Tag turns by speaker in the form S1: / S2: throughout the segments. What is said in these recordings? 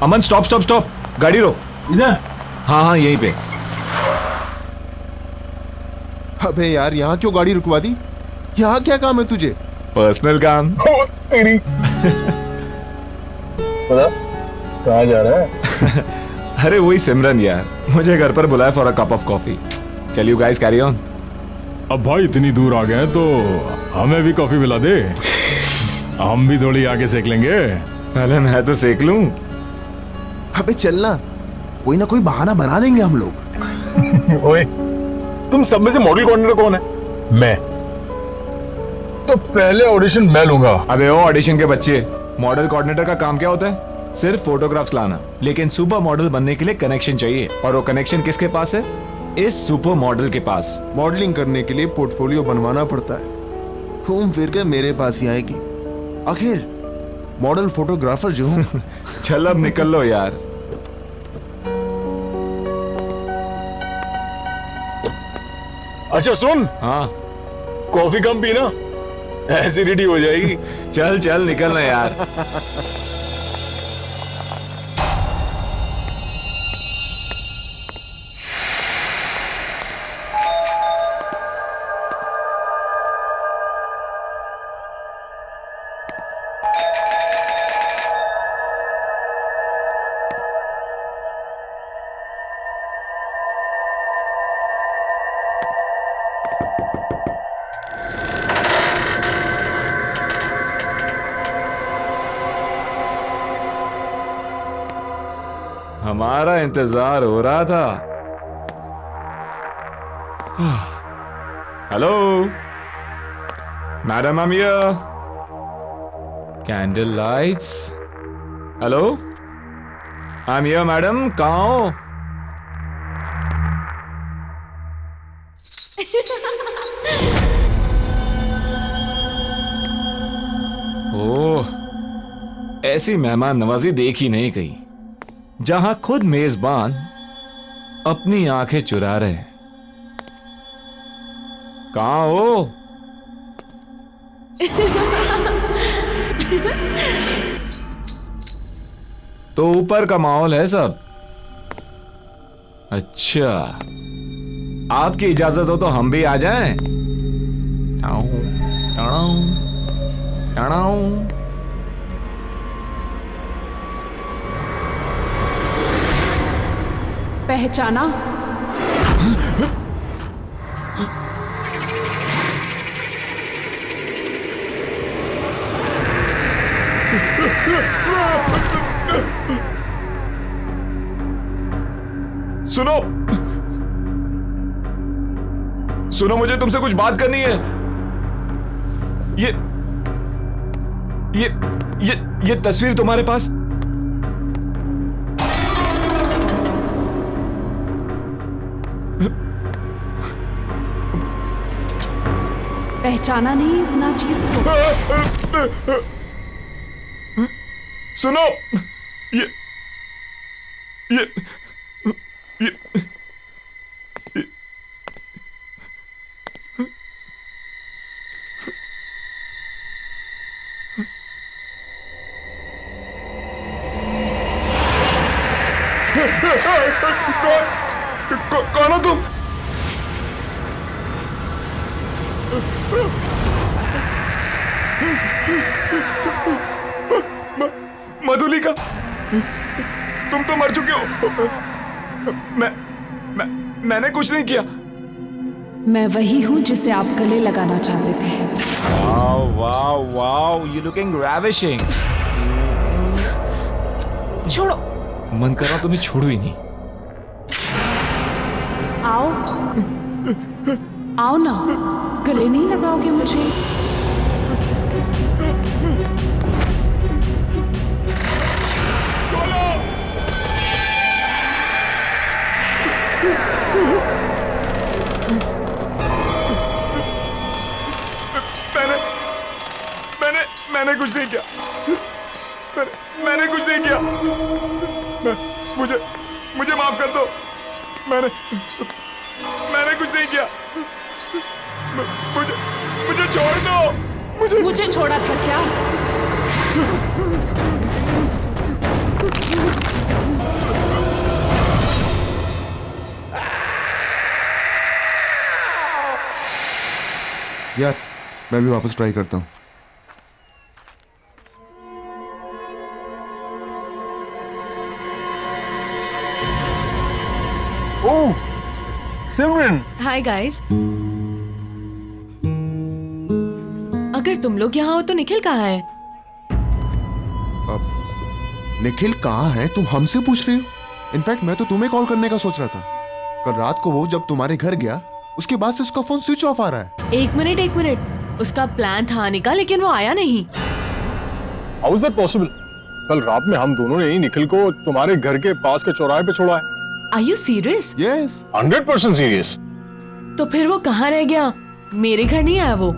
S1: अमन stop stop stop, गाड़ी रोक।
S2: इधर?
S1: हाँ हाँ यहीं पे।
S3: अबे यार यहाँ क्यों गाड़ी रुकवा दी? यहाँ क्या काम है तुझे?
S1: पर्सनल काम।
S2: तेरी पता कहाँ जा रहा है?
S1: अरे वही सिमरन यार, मुझे घर पर बुलाया for a cup of coffee. चल यू गाइस कैरी ऑन।
S4: अब भाई इतनी दूर आ गए हैं तो हमें भी कॉफी पिला दे, हम भी थोड़ी आगे सेक लेंगे।
S1: पहले मैं तो सेक लूं।
S3: अबे चलना, कोई ना कोई बहाना बना देंगे हम लोग।
S2: ओए, तुम सब में से मॉडल कोऑर्डिनेटर कौन है? मैं। तो पहले ऑडिशन मैं लूंगा।
S1: अबे ओ ऑडिशन के बच्चे, मॉडल कोऑर्डिनेटर का काम क्या होता है? सिर्फ फोटोग्राफ्स लाना। लेकिन सुपर मॉडल बनने के लिए कनेक्शन चाहिए, और वो कनेक्शन किसके पास है? इस सुपर मॉडल के पास।
S3: मॉडलिंग करने के लिए पोर्टफोलियो बनवाना पड़ता है, घूम फिर कर मेरे पास ही आएगी। आखिर मॉडल फोटोग्राफर जो हूँ।
S1: चल अब निकल लो यार।
S2: अच्छा सुन,
S1: हाँ
S2: कॉफी कम पीना, एसिडिटी हो जाएगी।
S1: चल चल निकलना यार। हमारा इंतजार हो रहा था। Hello madam, I am here. Candle lights. Hello I am here madam, कहाँ हो? ओह, ऐसी मेहमान नवाजी देखी नहीं कहीं, जहां खुद मेजबान अपनी आंखें चुरा रहे। कहां हो? तो ऊपर का माहौल है सब। अच्छा, आपकी इजाजत हो तो हम भी आ जाएं? Tau, tau, tau.
S5: पहचाना?
S1: सुनो सुनो, मुझे तुमसे कुछ बात करनी है। ये तस्वीर तुम्हारे पास?
S5: पहचाना नहीं इस नाचीज को?
S1: सुनो, ये कौन हो तुम? मधुलिका, तुम तो मर चुके हो। मैंने कुछ नहीं किया।
S5: मैं वही हूं जिसे आप गले लगाना चाहते थे।
S1: Wow wow wow, you looking ravishing.
S5: छोड़ो।
S1: मन कर रहा तुम्हें छोड़ू ही नहीं।
S5: आओ आओ ना, गले नहीं लगाओगे मुझे?
S1: मैंने कुछ नहीं किया। मैंने कुछ नहीं किया। मुझे माफ कर दो। मैंने कुछ नहीं किया। मुझे छोड़ दो।
S5: मुझे छोड़ा था क्या?
S3: यार मैं भी वापस ट्राई करता हूँ।
S2: ओह सिमरन,
S6: हाय गाइस। अगर तुम लोग यहाँ हो तो निखिल कहाँ है?
S3: निखिल कहाँ है तुम हमसे पूछ रहे हो? इनफैक्ट मैं तो तुम्हें कॉल करने का सोच रहा था। कल रात को वो जब तुम्हारे घर गया उसके बाद से उसका फोन स्विच ऑफ आ रहा है।
S6: एक मिनट, उसका प्लान था आने का लेकिन वो आया नहीं।
S2: How is that possible? कल रात में हम दोनों ने ही निखिल को तुम्हारे घर के पास के चौराहे पे छोड़ा है।
S6: Are you serious?
S3: Yes
S2: 100% serious.
S6: तो फिर वो कहाँ रह गया? मेरे घर नहीं आया वो?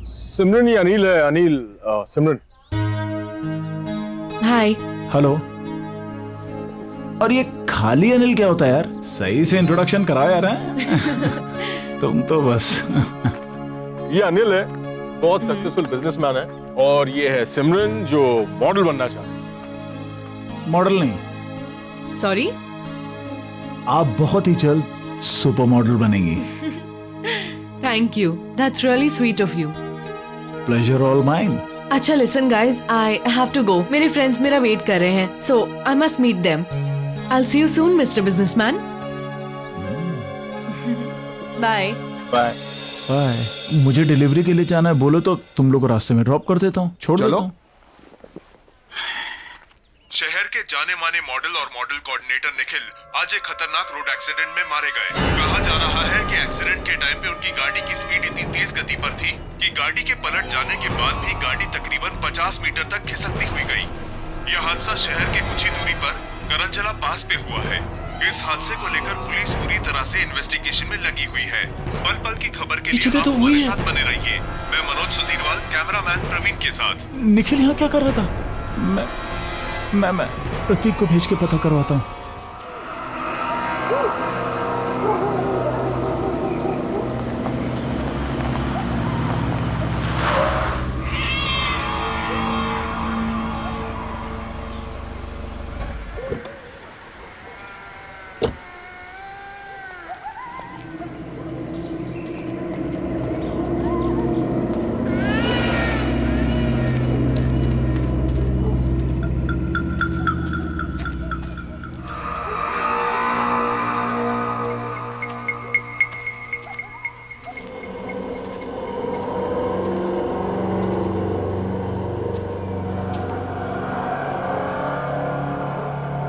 S2: सिमरन ये अनिल है। अनिल, सिमरन।
S6: हाय।
S7: हेलो। और ये खाली अनिल क्या होता है यार? सही से इंट्रोडक्शन कराओ यार। हैं? तुम तो बस
S2: ये अनिल है, बहुत सक्सेसफुल बिजनेसमैन है, और ये है सिमरन जो मॉडल बनना चाहता है।
S7: मॉडल नहीं,
S6: सॉरी।
S7: आप बहुत ही जल्द सुपर मॉडल बनेंगी।
S6: Thank you, that's really sweet of you.
S7: Pleasure all mine.
S6: अच्छा listen guys, I have to go. मेरे फ्रेंड्स मेरा वेट कर रहे हैं, so I must meet them. I will see you soon mister businessman. Bye.
S2: Bye.
S7: Bye. मुझे delivery के लिए जाना है, बोलो तो तुम लोग को रास्ते में ड्रॉप कर देता हूँ, छोड़
S3: चलो।
S7: देता हूँ।
S8: शहर के जाने माने मॉडल और मॉडल कोऑर्डिनेटर निखिल आज एक खतरनाक रोड एक्सीडेंट में मारे गए। कहा जा रहा है कि एक्सीडेंट के टाइम पे उनकी गाड़ी की स्पीड इतनी तेज गति पर थी कि गाड़ी के पलट जाने के बाद भी गाड़ी तकरीबन 50 मीटर तक खिसकती हुई गई। यह हादसा शहर के कुछ ही दूरी पर करंजला पास पे हुआ है। इस हादसे को लेकर पुलिस पूरी तरह से इन्वेस्टिगेशन में लगी हुई है। पल पल की खबर के लिए आप हमारे साथ बने रहिए। मैं मनोज सुधीरवाल, कैमरामैन प्रवीण के साथ।
S7: निखिल यहाँ क्या कर रहा था? मैं प्रतीक को भेज के पता करवाता हूँ।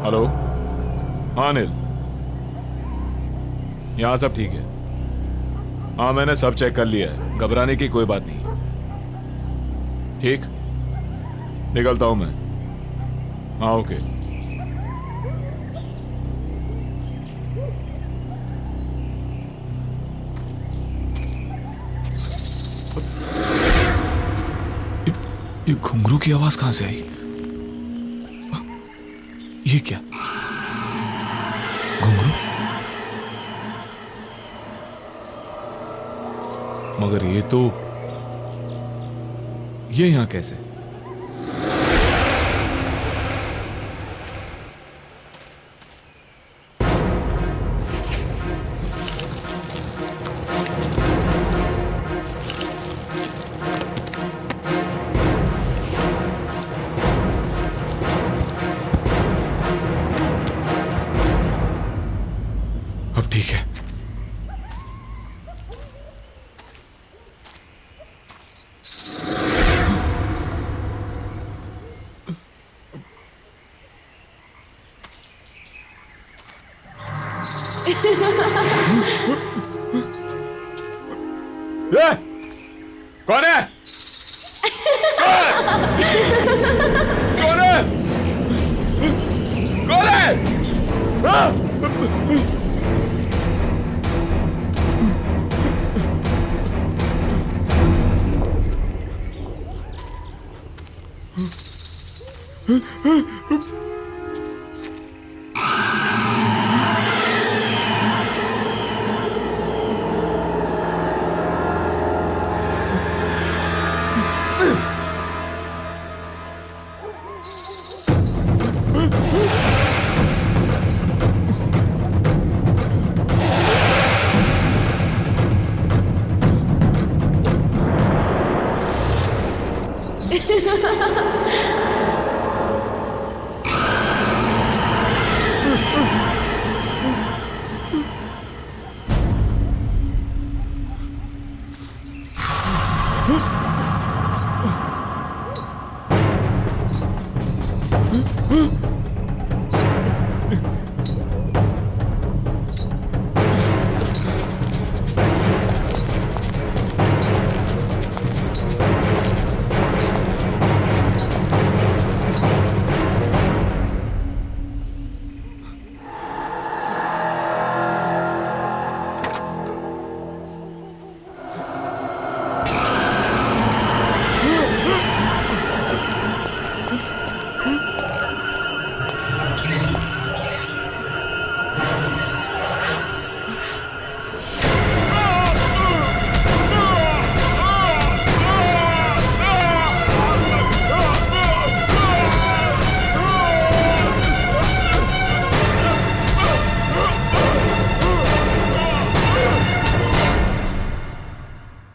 S1: हेलो। हाँ अनिल, यहाँ सब ठीक है। हाँ मैंने सब चेक कर लिया है, घबराने की कोई बात नहीं। ठीक, निकलता हूं मैं। हाँ ओके। ये घुंघरू की आवाज कहां से आई? ये क्या घुंघरू? मगर ये यहां कैसे? अब ठीक है। ये कौन है? कौन है? कौन है?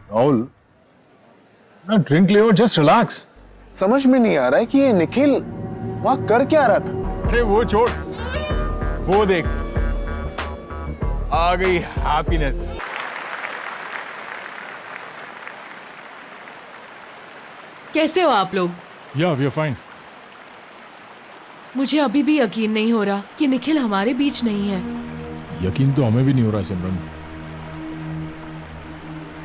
S2: राहुल, ना ड्रिंक ले और जस्ट रिलैक्स।
S3: समझ में नहीं आ रहा है कि ये निखिल वहां कर क्या रहा था।
S2: अरे वो छोड़, वो देख, आ गई हैप्पीनेस।
S6: कैसे हो आप लोग?
S4: या वी आर फाइन।
S6: मुझे अभी भी यकीन नहीं हो रहा कि निखिल हमारे बीच नहीं है।
S4: यकीन तो हमें भी नहीं हो रहा है सिमरन।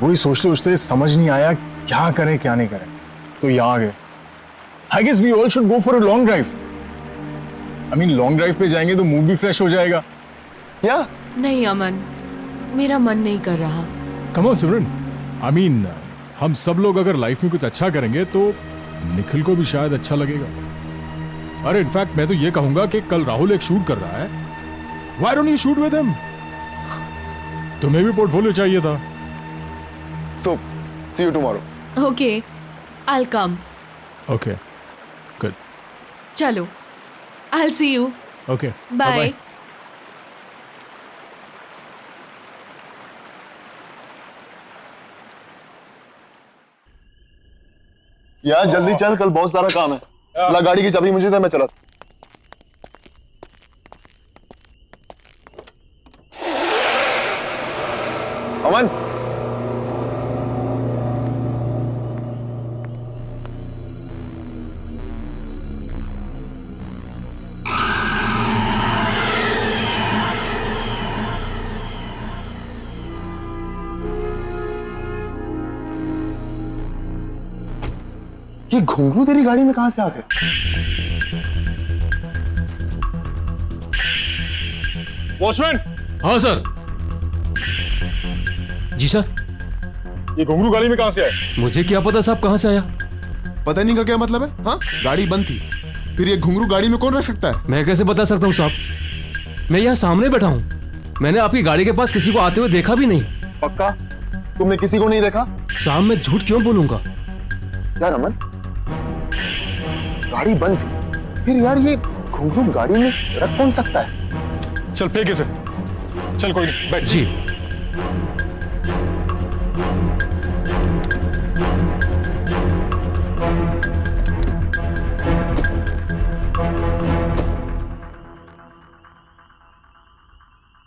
S2: वही सोचते सोचते समझ नहीं आया क्या करें क्या नहीं करें, तो यहाँ आ गए। I guess we all should go for a long drive. I mean long drive पे जाएंगे तो मूड भी फ्रेश हो जाएगा।
S3: या
S6: नहीं अमन, मेरा मन नहीं कर रहा।
S4: Come on Simran, I mean हम सब लोग अगर लाइफ में कुछ अच्छा करेंगे तो निखिल को भी शायद अच्छा लगेगा। अरे इनफैक्ट मैं तो ये कहूंगा कि कल राहुल एक शूट कर रहा है, why don't you shoot with him? तुम्हें भी पोर्टफोलियो चाहिए था।
S3: So see you tomorrow.
S6: Okay, I come.
S4: Okay good,
S6: चलो, I see you.
S4: Okay
S6: bye.
S3: यार जल्दी चल, कल बहुत सारा काम है। ला गाड़ी की चाबी मुझे दे, मैं चला। अमन, ये घुंघरू तेरी गाड़ी में कहां से आ गए?
S2: वॉचमैन,
S9: हाँ सर। जी सर।
S2: ये घुंघरू गाड़ी में कहां से आए?
S9: मुझे क्या पता साहब कहाँ से आया।
S3: पता नहीं का क्या मतलब है? हाँ, गाड़ी बंद थी, फिर ये घुंघरू गाड़ी में कौन रख सकता है?
S9: मैं कैसे बता सकता हूँ साहब, मैं यहाँ सामने बैठा हूँ। मैंने आपकी गाड़ी के पास किसी को आते हुए देखा भी नहीं।
S3: पक्का तुमने किसी को नहीं देखा?
S9: साहब मैं झूठ क्यों बोलूंगा।
S3: यार अमन, गाड़ी बंद थी, फिर यार ये घुंघरू गाड़ी में रख कौन सकता है?
S2: चल फेंक इसे। चल कोई नहीं, बैठ।
S9: जी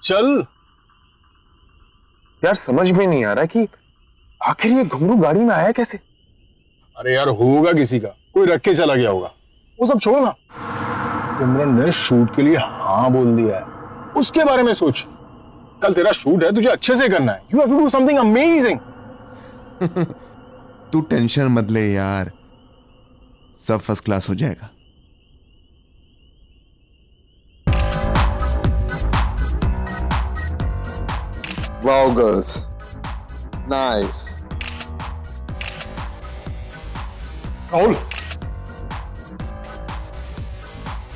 S2: चल।
S3: यार समझ में नहीं आ रहा कि आखिर ये घुंघरू गाड़ी में आया कैसे?
S2: अरे यार होगा किसी का, कोई रख के चला गया होगा। वो सब छोड़ो ना, सिमरन ने शूट के लिए हाँ बोल दिया है, उसके बारे में सोच। कल तेरा शूट है, तुझे अच्छे से करना है। You have to do something amazing.
S3: तू टेंशन मत ले यार, सब फर्स्ट क्लास हो जाएगा। Wow girls, nice.
S2: Rahul,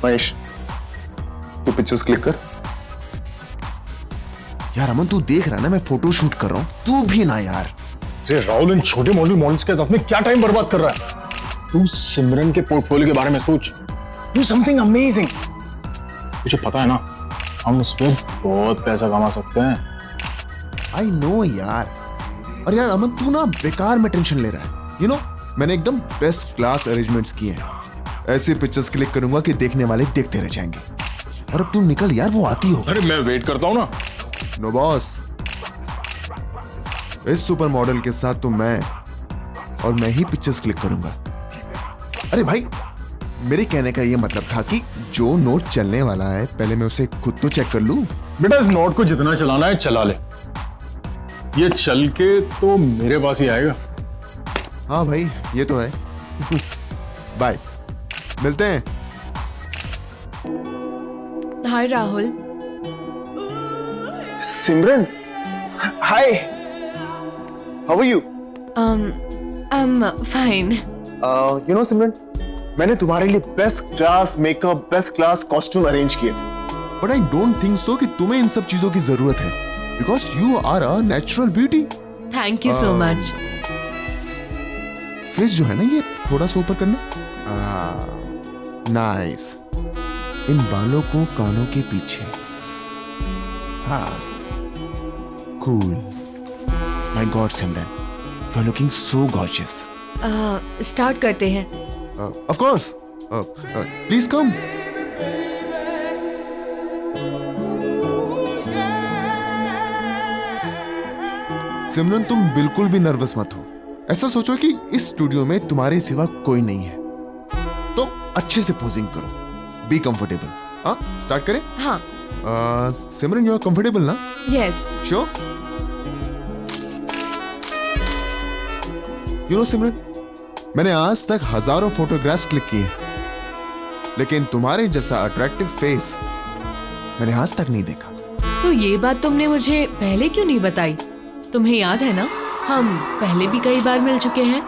S3: Mahesh, तू पिक्चर्स क्लिक कर। यार अमन तू देख रहा है ना, मैं फोटो शूट कर रहा हूं, तू भी ना यार।
S2: अरे राहुल, इन छोटे मोटे मॉडल्स के साथ में क्या टाइम बर्बाद कर रहा है? तू सिमरन के पोर्टफोलियो के बारे में सोच। Do something amazing. तुझे पता है ना, हम उस पर बहुत पैसा कमा सकते हैं।
S3: आई नो यार। और यार अमन तू ना बेकार में टेंशन ले रहा है। यू नो मैंने एकदम बेस्ट क्लास अरेंजमेंट्स किए हैं। ऐसे पिक्चर्स क्लिक करूंगा कि देखने वाले देखते रह जाएंगे। और अब तुम निकल यार, वो आती हो।
S2: अरे मैं वेट करता हूँ ना।
S3: नो बॉस, इस सुपर मॉडल के साथ तो मैं ही पिक्चर्स क्लिक करूंगा। अरे भाई, मेरे कहने का ये मतलब था कि जो नोट चलने वाला है पहले मैं उसे खुद तो चेक कर लूं।
S2: बेटा इस नोट को जितना चलाना है चला ले, ये चल के तो मेरे पास ही आएगा।
S3: हाँ भाई, ये तो है। बाय, मिलते हैं।
S6: Hi Rahul.
S3: Simran, hi, how are you?
S6: I am fine.
S3: You know Simran, मैंने तुम्हारे लिए best class makeup, best class costume arrange किए थे, but I don't think so कि तुम्हें इन सब चीजों की जरूरत है, because you are a natural beauty.
S6: Thank you so much.
S3: Face जो है ना, ये थोड़ा सा ऊपर करना। नाइस। इन बालों को कानों के पीछे। हाँ, cool. My god Simran, you are looking so gorgeous.
S6: Start करते हैं।
S3: Of course, please come. Simran, तुम बिल्कुल भी नर्वस मत हो। ऐसा सोचो कि इस स्टूडियो में तुम्हारे सिवा कोई नहीं है, तो अच्छे से पोजिंग करो। Be comfortable. हाँ, स्टार्ट करें?
S6: हाँ।
S3: सिमरन, यू आर कंफर्टेबल ना?
S6: Yes.
S3: Sure? You know Simran, मैंने आज तक हजारों फोटोग्राफ्स क्लिक किए, लेकिन तुम्हारे जैसा अट्रैक्टिव फेस मैंने आज तक नहीं देखा।
S6: तो ये बात तुमने मुझे पहले क्यों नहीं बताई? तुम्हें याद है ना, हम पहले भी कई बार मिल चुके हैं।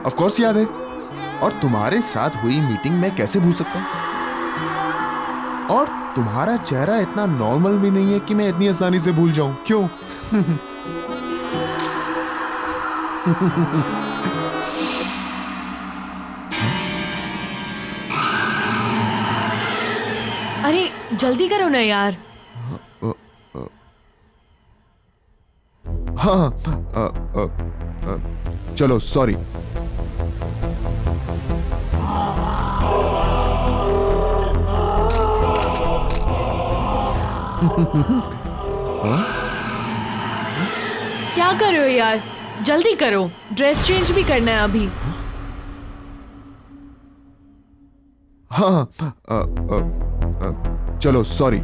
S3: ऑफ कोर्स याद है, और तुम्हारे साथ हुई मीटिंग मैं कैसे भूल सकता हूं? और तुम्हारा चेहरा इतना नॉर्मल भी नहीं है कि मैं इतनी आसानी से भूल जाऊं। क्यों?
S6: अरे जल्दी करो ना यार।
S3: हाँ, चलो, सॉरी।
S6: क्या कर रहे हो यार? जल्दी करो, ड्रेस चेंज भी करना है अभी।
S3: हाँ, चलो, सॉरी।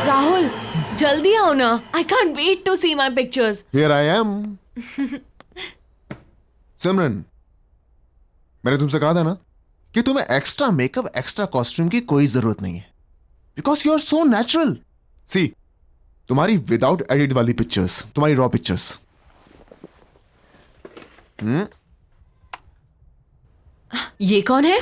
S6: राहुल, जल्दी आओ ना। I can't wait to see my pictures.
S3: Here I am. Simran, मैंने तुमसे कहा था ना कि तुम्हें एक्स्ट्रा मेकअप, एक्स्ट्रा कॉस्ट्यूम की कोई जरूरत नहीं है, because you are so natural. See, तुम्हारी विदाउट एडिट वाली पिक्चर्स, तुम्हारी रॉ पिक्चर्स।
S6: ये कौन है?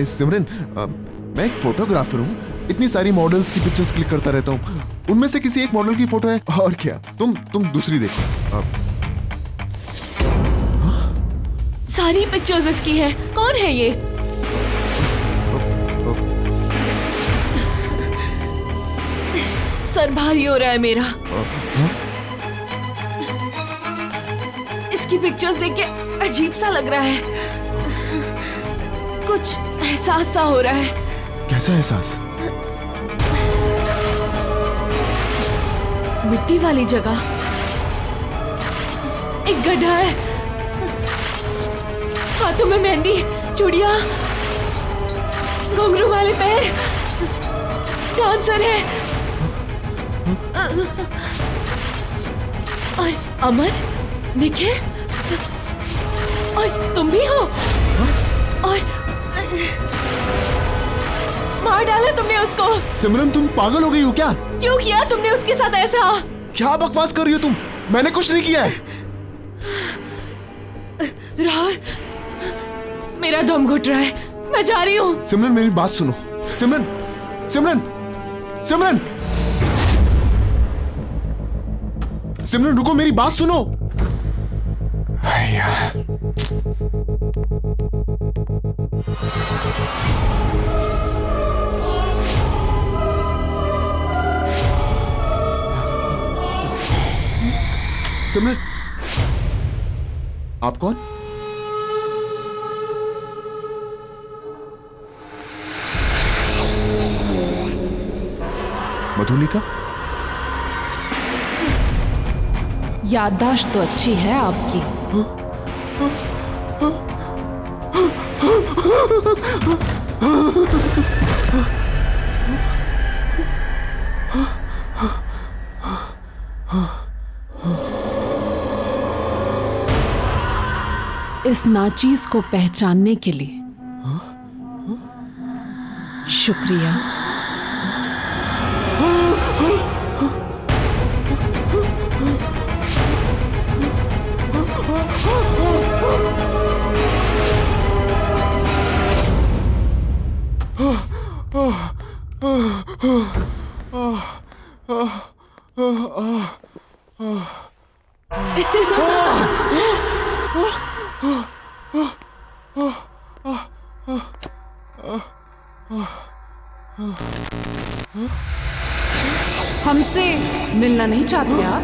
S3: सिमरन, मैं एक फोटोग्राफर हूँ, इतनी सारी मॉडल्स की पिक्चर्स क्लिक करता रहता हूँ। उनमें से किसी एक मॉडल की फोटो है, और क्या। तुम दूसरी देखो।
S6: सारी पिक्चर्स इसकी है। कौन है ये? सर भारी हो रहा है मेरा। इसकी पिक्चर्स देख के अजीब सा लग रहा है, कुछ एहसास सा हो रहा है।
S3: कैसा एहसास?
S6: मिट्टी वाली जगह, एक गड्ढा है, हाथों में मेहंदी, चूड़ियां, घुंघरू वाले पैर, डांसर है। और अमर, निखिल, और तुम भी हो। और मार डाला तुमने उसको।
S3: सिमरन, तुम पागल हो गई हो क्या?
S6: क्यों किया तुमने उसके साथ ऐसा?
S3: क्या बकवास कर रही हो तुम? मैंने कुछ नहीं किया है।
S6: राहुल, मेरा दम घुट रहा है, मैं जा रही हूँ।
S3: सिमरन, मेरी बात सुनो। सिमरन, सिमरन, सिमरन। सिमरन रुको, मेरी बात सुनो। सिमरन, आप कौन? मधुलिका?
S5: याददाश्त तो अच्छी है आपकी। इस नाचीज को पहचानने के लिए शुक्रिया। हमसे मिलना नहीं चाहते आप?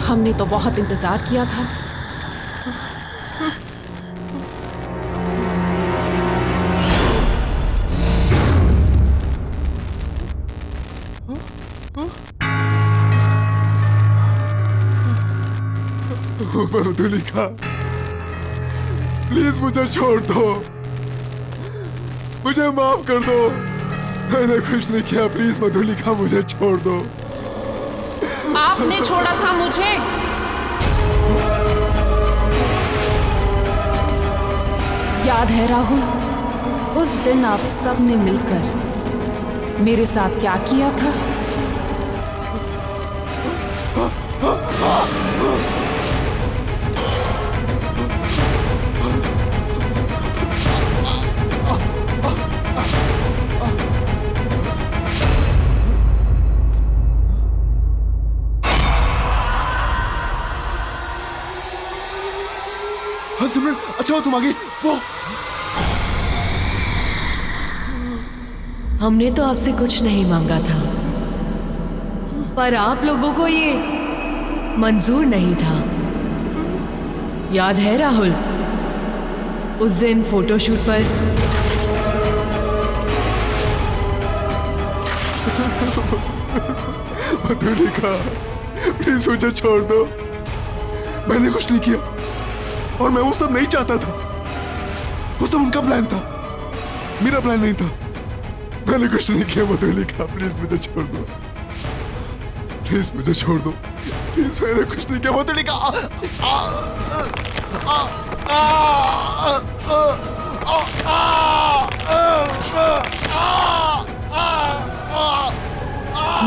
S5: हमने तो बहुत इंतजार किया था।
S3: मधुलिका, प्लीज मुझे छोड़ दो, मुझे माफ कर दो। मैंने कुछ नहीं किया, प्लीज मधुलिका मुझे छोड़ दो।
S5: आपने छोड़ा था मुझे। याद है राहुल, उस दिन आप सब ने मिलकर मेरे साथ क्या किया था?
S3: हाँ सिमरन, अच्छा हो तुम आ गई। वो
S6: हमने तो आपसे कुछ नहीं मांगा था, पर आप लोगों को ये मंजूर नहीं था। याद है राहुल, उस दिन फोटोशूट पर
S3: मधुलिका, प्लीज मुझे छोड़ दो। मैंने कुछ नहीं किया और मैं वो सब नहीं चाहता था। वो सब उनका प्लान था, मेरा प्लान नहीं था। मैंने कुछ नहीं किया मधुलिका, प्लीज मुझे छोड़ दो। प्लीज मुझे छोड़ दो, प्लीज। मैंने कुछ नहीं किया मधुलिका।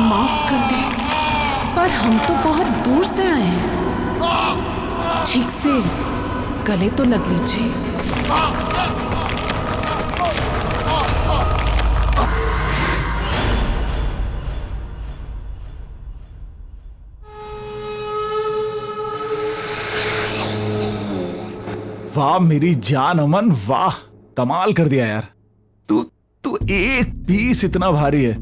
S5: माफ कर दे, पर हम तो बहुत दूर से आए हैं। ठीक से गले तो लग लीजिए।
S7: वाह मेरी जान अमन, वाह कमाल कर दिया यार। तू तू एक पीस इतना भारी है,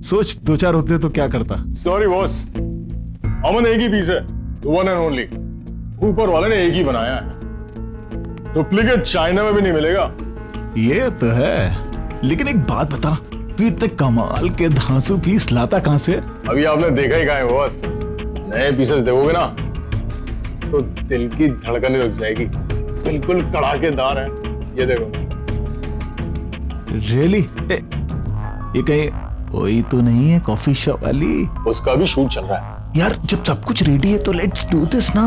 S7: सोच 2-4 होते तो क्या करता।
S2: सॉरी बॉस, अमन एक ही पीस है, वन एंड ओनली। ऊपर वाले ने एक ही बनाया है, डुप्लीकेट चाइना में भी नहीं मिलेगा।
S7: ये तो है, लेकिन एक बात बता, तू इतने कमाल के धांसू पीस लाता कहां से?
S2: अभी आपने देखा ही कहा है बॉस। नए पीसेस देखोगे ना तो दिल की धड़कन रुक जाएगी। बिल्कुल कड़ाकेदार है, ये देखो।
S7: रियली? ये कहीं वही तो नहीं है कॉफी शॉप वाली?
S2: उसका भी शूट चल रहा है
S7: यार। जब सब कुछ रेडी है तो लेट्स डू दिस ना।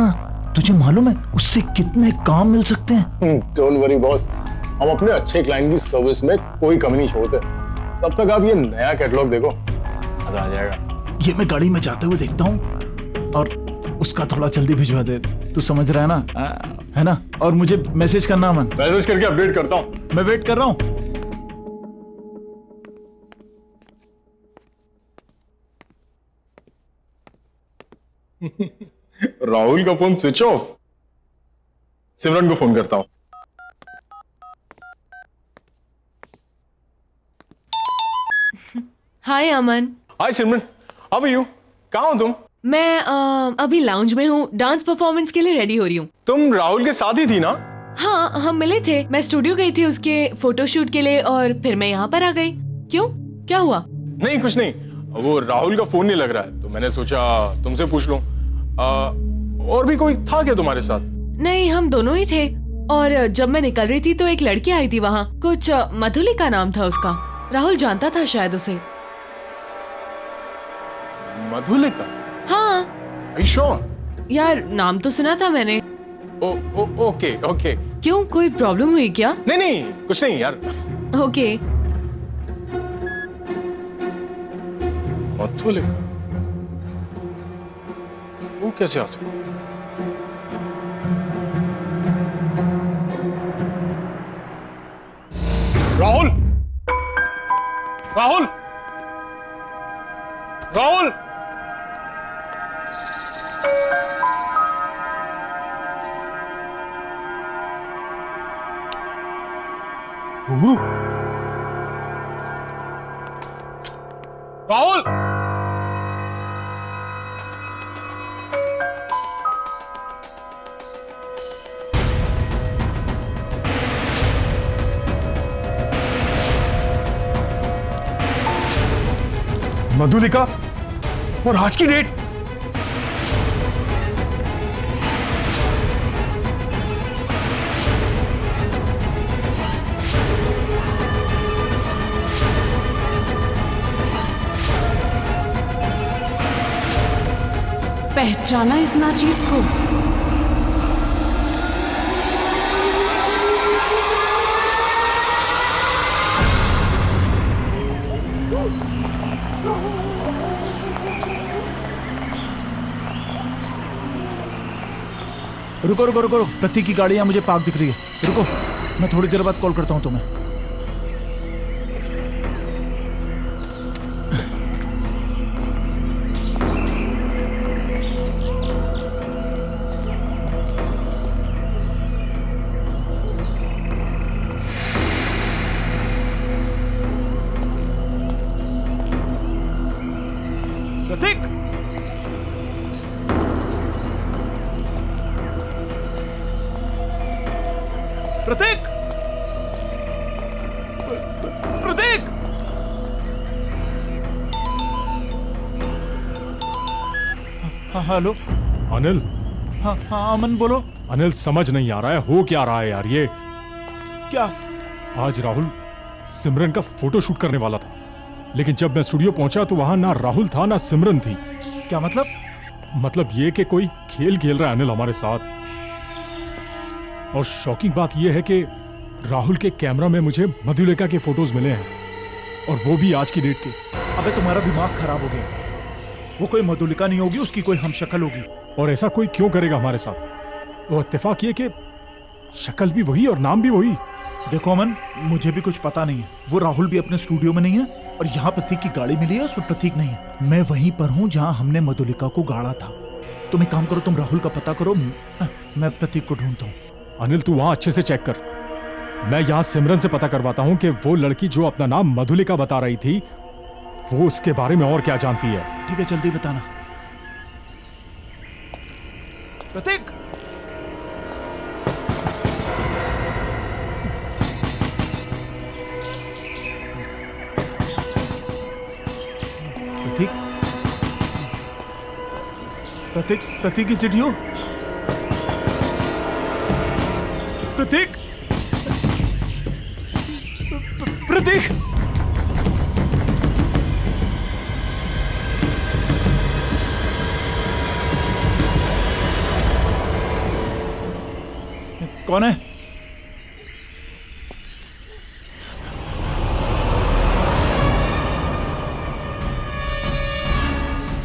S7: तुझे मालूम है उससे कितने काम मिल सकते हैं?
S2: डोंट वरी बॉस, हम अपने अच्छे क्लाइंट की सर्विस में कोई कमी नहीं छोड़ते। तब तक आप ये नया कैटलॉग देखो, मजा आ जाएगा।
S7: ये मैं गाड़ी में जाते हुए देखता हूँ और उसका थोड़ा जल्दी भिजवा दे, तू समझ रहा है ना? है ना? और मुझे मैसेज करना अमन।
S2: मैसेज करके अपडेट करता हूँ।
S7: मैं वेट कर रहा हूँ।
S2: राहुल का फोन स्विच ऑफ। सिमरन को फोन करता हूँ।
S6: हाय अमन।
S2: हाय सिमरन, हाउ आर यू? कहाँ हो तुम?
S6: मैं अभी लाउंज में हूँ, डांस परफॉर्मेंस के लिए रेडी हो रही हूँ।
S2: तुम राहुल के साथ ही थी ना?
S6: हाँ, हम मिले थे। मैं स्टूडियो गई थी उसके फोटोशूट के लिए और फिर मैं यहाँ पर आ गई। क्यों, क्या हुआ?
S2: नहीं कुछ नहीं, वो राहुल का फोन नहीं लग रहा है तो मैंने सोचा तुमसे पूछ लूं। और भी कोई था क्या तुम्हारे साथ?
S6: नहीं, हम दोनों ही थे। और जब मैं निकल रही थी तो एक लड़की आई थी वहाँ, कुछ मधुलिका नाम था उसका। राहुल जानता था शायद उसे।
S2: मधुलिका?
S6: हाँ।
S2: Are you sure?
S6: यार, नाम तो सुना था मैंने।
S2: Okay okay.
S6: क्यों, कोई प्रॉब्लम हुई क्या?
S2: नहीं नहीं कुछ नहीं यार।
S6: ओके।
S2: मधुलिका वो कैसे आ सकती है? राहुल, राहुल, राहुल, राहुल, मधुलिका और आज की डेट।
S5: पहचाना इस नाचीज को?
S7: रुको रुको रुको, प्रतीक की गाड़ी यहाँ मुझे पार्क दिख रही है। रुको, मैं थोड़ी देर बाद कॉल करता हूँ तुम्हें। प्रतीक, प्रतीक, प्रतीक। हाँ हेलो।
S4: अनिल।
S7: हाँ हाँ अमन बोलो।
S4: अनिल, समझ नहीं आ रहा है हो क्या रहा है यार ये।
S7: क्या?
S4: आज राहुल सिमरन का फोटो शूट करने वाला था, लेकिन जब मैं स्टूडियो पहुंचा तो वहां ना राहुल था ना सिमरन थी।
S7: क्या मतलब?
S4: मतलब ये कि कोई खेल खेल रहा है अनिल हमारे साथ। और शॉकिंग बात यह है कि राहुल के कैमरा में मुझे मधुलिका के फोटोज मिले हैं, और वो भी आज की डेट के।
S7: अबे तुम्हारा दिमाग खराब हो गया। वो कोई मधुलिका नहीं होगी, उसकी कोई हमशक्ल होगी।
S4: और ऐसा कोई क्यों करेगा हमारे साथ? वो इत्तेफाक ये कि शक्ल भी वही और नाम भी वही।
S7: देखो अमन, मुझे भी कुछ पता नहीं है। वो राहुल भी अपने स्टूडियो में नहीं है, और यहाँ प्रतीक की गाड़ी मिली है, उसमें प्रतीक नहीं है। मैं वहीं पर हूँ जहाँ हमने मधुलिका को गाड़ा था। तुम एक काम करो, तुम राहुल का पता करो, मैं प्रतीक को ढूंढता हूँ।
S4: अनिल, तू वहां अच्छे से चेक कर। मैं यहाँ सिमरन से पता करवाता हूँ कि वो लड़की जो अपना नाम मधुलिका बता रही थी, वो उसके बारे में और क्या जानती है।
S7: ठीक है, जल्दी बताना। प्रतीक, प्रतीक, प्रतीक, प्रतीक की चिट्ठी हो? प्रतीक, प्रतीक, कौन है?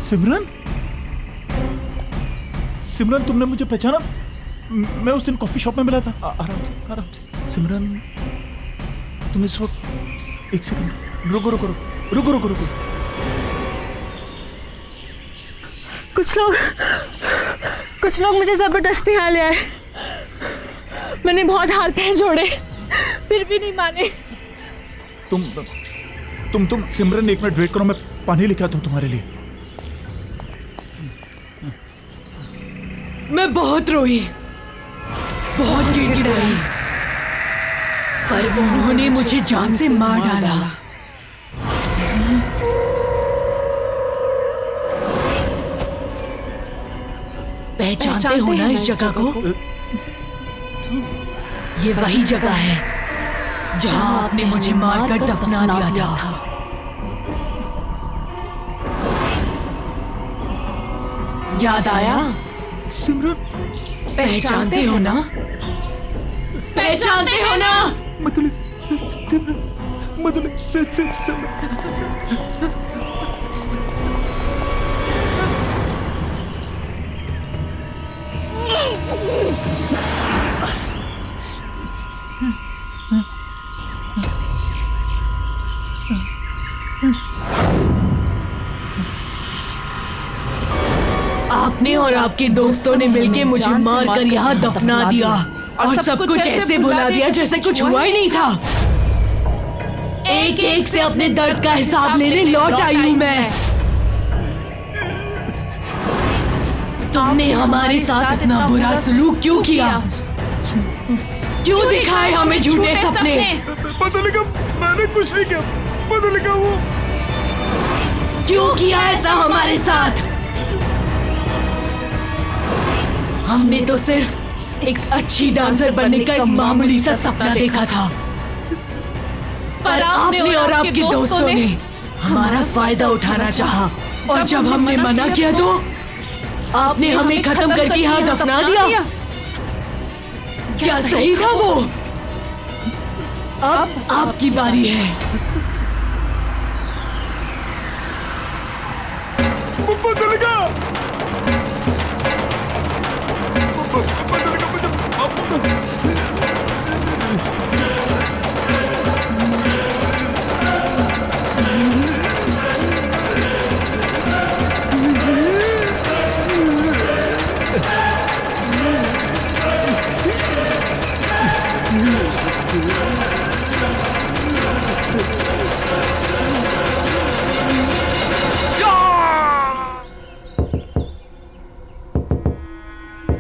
S7: सिमरन, सिमरन तुमने मुझे पहचाना? मैं उस दिन कॉफी शॉप में मिला था। आराम से, आराम से। सिमरन, तुम इस वक्त, एक सेकंड, रुको रुको रुको रुको रुको रुको।
S6: कुछ लोग मुझे जबरदस्ती यहाँ ले आए। मैंने बहुत हाथ पैर जोड़े, फिर भी नहीं माने।
S7: तुम सिमरन, 1 मिनट वेट करो, मैं पानी लेके आता हूँ तुम्हारे लिए।
S6: मैं बहुत रोई, बहुत गिड़गिड़ाई, पर उन्होंने मुझे जान से मार डाला। पहचानते हो ना इस जगह को? ये वही जगह है जहां आपने मुझे मारकर दफना दिया था। याद आया?
S7: सिमरन,
S6: पहचानते हो ना? पहचानते हो ना?
S7: मधुली, सिमरन, मधुली, सिमरन।
S6: आपने और आपके दोस्तों ने मिलकर मुझे मारकर यहाँ दफना दिया और सब कुछ ऐसे भुला दिया जैसे कुछ हुआ ही नहीं था। एक एक से अपने दर्द का हिसाब लेने लौट आई हूँ मैं। तुमने हमारे साथ इतना बुरा सलूक क्यों किया? क्यों दिखाए हमें झूठे सपने?
S7: मधुलिका, मैंने कुछ नहीं किया। मधुलिका, वो
S6: क्यों किया ऐसा हमारे साथ? हमने तो सिर्फ एक अच्छी डांसर बनने का एक मामूली सा सपना देखा था, पर आपने और आपके दोस्तों ने हमारा फायदा उठाना चाहा, और जब हमने मना किया तो आपने हमें खत्म करके यहाँ दफना दिया। क्या सही था वो? अब आपकी बारी है।
S7: मधुलिका,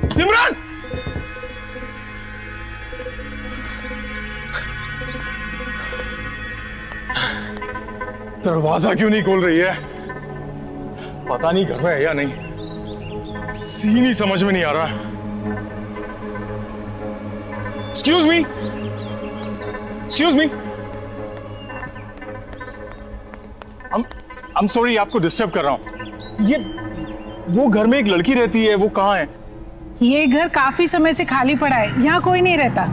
S2: सिमरन! दरवाजा क्यों नहीं खोल रही है? पता नहीं घर में है या नहीं। सीन ही समझ में नहीं आ रहा। Excuse me, excuse me. I'm sorry, आपको डिस्टर्ब कर रहा हूं। ये वो घर में एक लड़की रहती है, वो कहाँ है?
S10: ये घर काफी समय से खाली पड़ा है, यहाँ कोई नहीं रहता।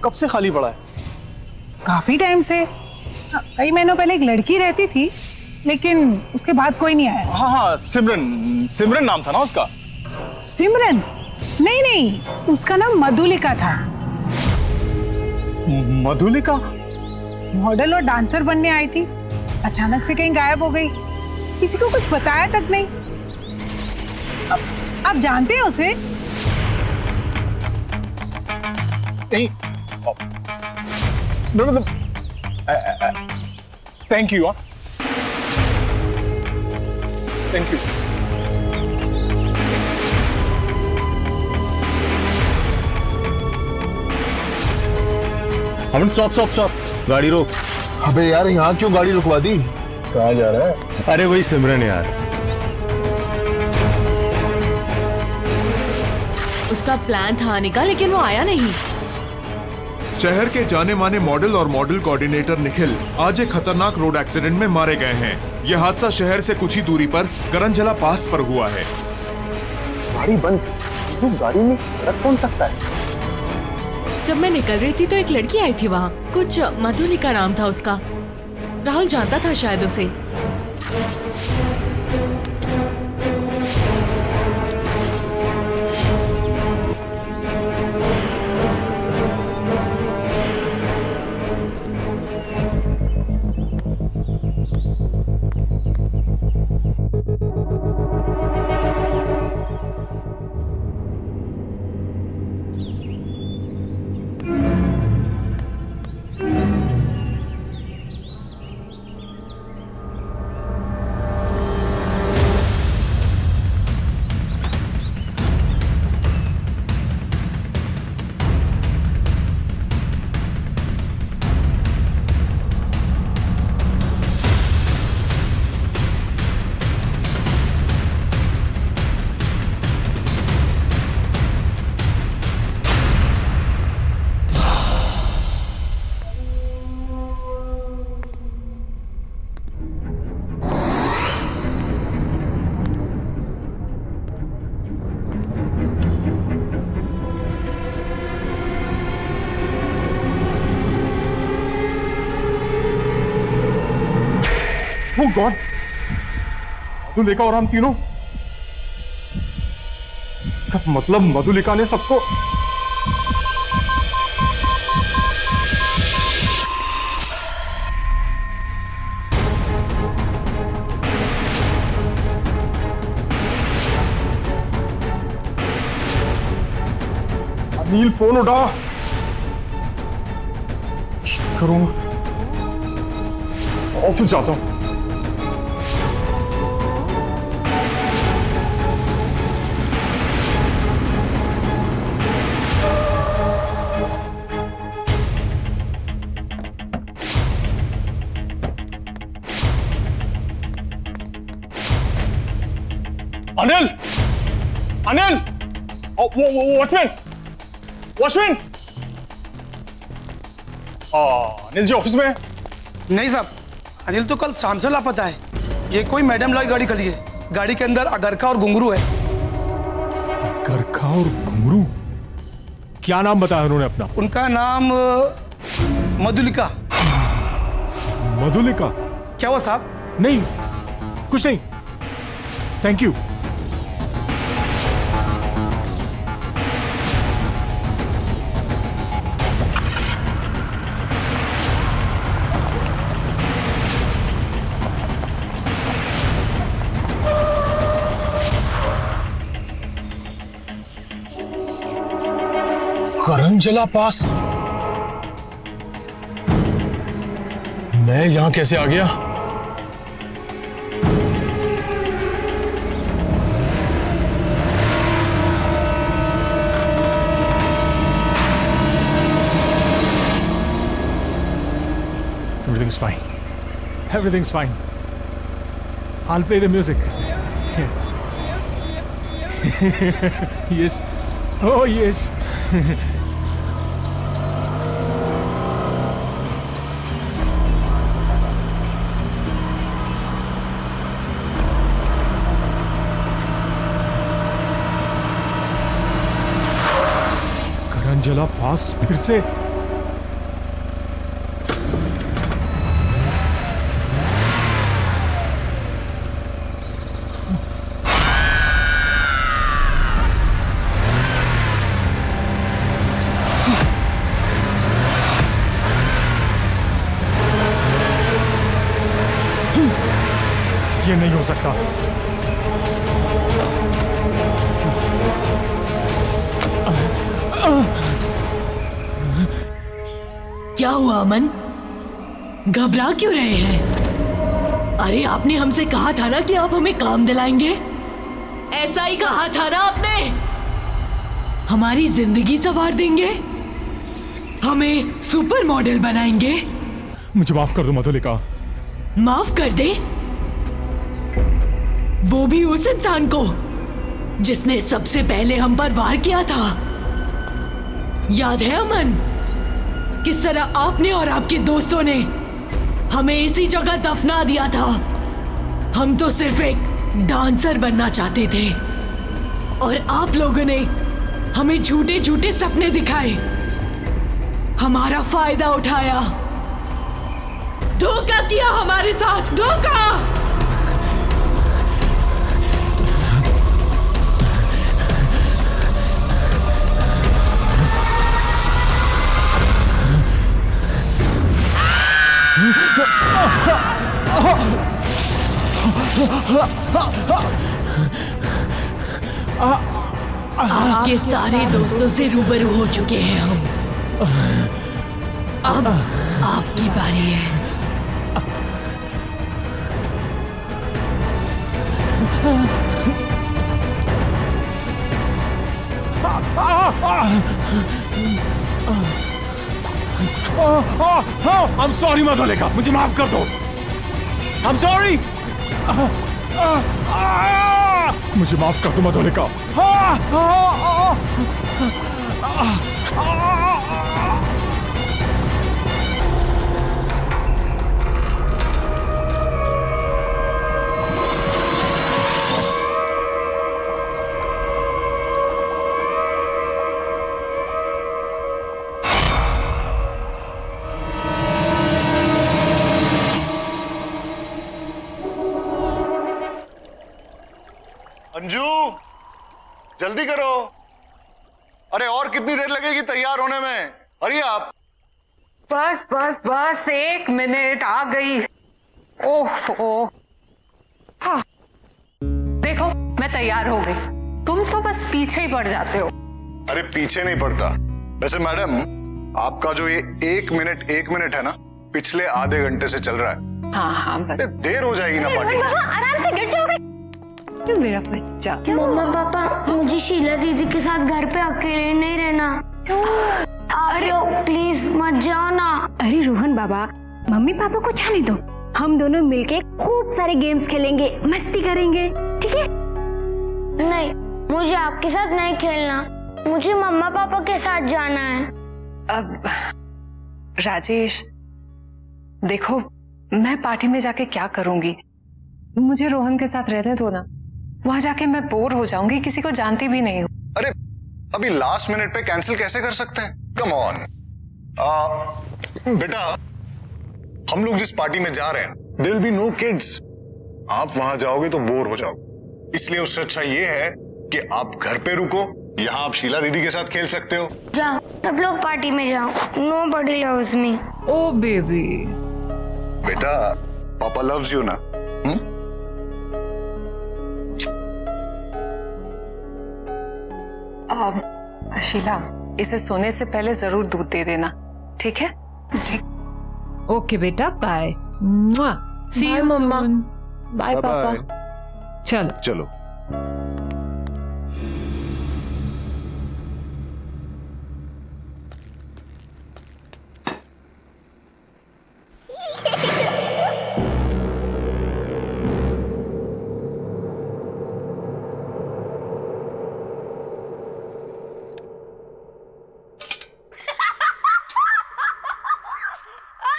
S2: कब से खाली पड़ा है?
S10: काफी टाइम से। कई महीनों पहले एक लड़की रहती थी, लेकिन उसके बाद कोई नहीं आया।
S2: हाँ हाँ, सिमरन, सिमरन नाम था ना उसका?
S10: सिमरन? नहीं नहीं, उसका नाम मधुलिका था।
S2: मधुलिका?
S10: मॉडल और डांसर बनने आई थी, अचानक से कहीं गायब हो गई, किसी को कुछ बताया तक नहीं। आप जानते हैं उसे?
S2: नहीं। मतलब thank you. Thank you.
S11: Aman, stop stop stop, गाड़ी रोक।
S3: अबे यार, यहाँ क्यों गाड़ी रुकवा दी?
S2: कहाँ जा रहा है?
S11: अरे वही सिमरन यार।
S6: उसका प्लान था आने का, लेकिन वो आया नहीं।
S8: शहर के जाने माने मॉडल और मॉडल कोऑर्डिनेटर निखिल आज एक खतरनाक रोड एक्सीडेंट में मारे गए हैं। यह हादसा शहर से कुछ ही दूरी पर करंजला पास पर हुआ है।
S3: गाड़ी बंद, तो गाड़ी में रख कौन सकता है?
S6: जब मैं निकल रही थी तो एक लड़की आई थी वहाँ, कुछ मधुलिका नाम था उसका। राहुल जानता था शायद उसे।
S2: Oh God! मधुलिका और हम तीनों, इसका मतलब मधुलिका ने सबको अनिल फोन उठा। करूंगा, ऑफिस जाता हूं। Anil, Anil, watchman, watchman. Anil ji office में है?
S12: नहीं साहब, अनिल तो कल शाम से लापता है। ये कोई मैडम लॉय गाड़ी खड़ी है, गाड़ी के अंदर अगरखा और घुंघरू है।
S4: अगरखा और घुंघरू? क्या नाम बताया उन्होंने अपना?
S12: उनका नाम मधुलिका।
S4: मधुलिका?
S12: क्या हुआ साहब?
S4: नहीं, कुछ नहीं, थैंक यू।
S2: करंजला पास? मैं यहां कैसे आ गया?
S4: Everything's fine. Everything's fine. I'll play the music. Yes. Oh, yes. करंजला पास फिर से? ये नहीं हो सकता।
S6: क्या हुआ अमन? घबरा क्यों रहे हैं? अरे आपने हमसे कहा था ना कि आप हमें काम दिलाएंगे। ऐसा ही कहा था ना आपने। हमारी जिंदगी संवार देंगे, हमें सुपर मॉडल बनाएंगे।
S4: मुझे माफ कर दो मधुलिका।
S6: माफ कर दे? वो भी उस इंसान को जिसने सबसे पहले हम पर वार किया था। याद है अमन, किस तरह आपने और आपके दोस्तों ने हमें इसी जगह दफना दिया था। हम तो सिर्फ एक डांसर बनना चाहते थे और आप लोगों ने हमें झूठे झूठे सपने दिखाए, हमारा फायदा उठाया, धोखा किया हमारे साथ, धोखा। आपके सारे दोस्तों से रूबरू हो चुके हैं हम। अब आपकी बारी है।
S4: I'm sorry मधुलिका, मुझे माफ कर दो। I'm sorry। मुझे माफ कर दो मधुलिका।
S8: अंजू, जल्दी करो। अरे और कितनी देर लगेगी तैयार होने में? अरे आप
S5: बस बस बस 1 मिनट, आ गई। ओह हाँ। देखो मैं तैयार हो गई, तुम तो बस पीछे ही पड़ जाते हो।
S8: अरे पीछे नहीं पड़ता। वैसे मैडम, आपका जो ये 1 मिनट है ना, पिछले आधे घंटे से चल रहा है।
S5: हाँ हाँ बस।
S8: देर हो जाएगी ना पार्टी में।
S5: आराम से गिर जाओगे। मेरा बच्चा।
S13: मम्मा पापा, मुझे शीला दीदी के साथ घर पे अकेले नहीं रहना। आप लोग प्लीज मत जाओ ना।
S14: अरे रोहन बाबा, मम्मी पापा को जाने दो, हम दोनों मिलके खूब सारे गेम्स खेलेंगे, मस्ती करेंगे, ठीक है?
S13: नहीं, मुझे आपके साथ नहीं खेलना, मुझे मम्मा पापा के साथ जाना है।
S5: अब राजेश देखो, मैं पार्टी में जाके क्या करूंगी? मुझे रोहन के साथ रहने दो ना, वहां जाके मैं बोर हो जाऊंगी, किसी को जानती भी नहीं हूँ।
S8: अरे अभी लास्ट मिनट पे कैंसिल कैसे कर सकते हैं? Come on. बेटा, हम लोग जिस पार्टी में जा रहे हैं, there will be no kids. आप वहां जाओगे तो बोर हो जाओगे, इसलिए उससे अच्छा ये है कि आप घर पे रुको, यहाँ आप शीला दीदी के साथ खेल सकते हो।
S13: जाओ, सब लोग पार्टी में जाओ, नोबडी लव्स मी।
S5: ओ बेबी।
S8: बेटा, पापा लव्स यू ना।
S5: शीला, इसे सोने से पहले जरूर दूध दे देना, ठीक है? जी।
S15: ओके बेटा, bye. See you mamma. Bye papa. चलो
S8: चलो।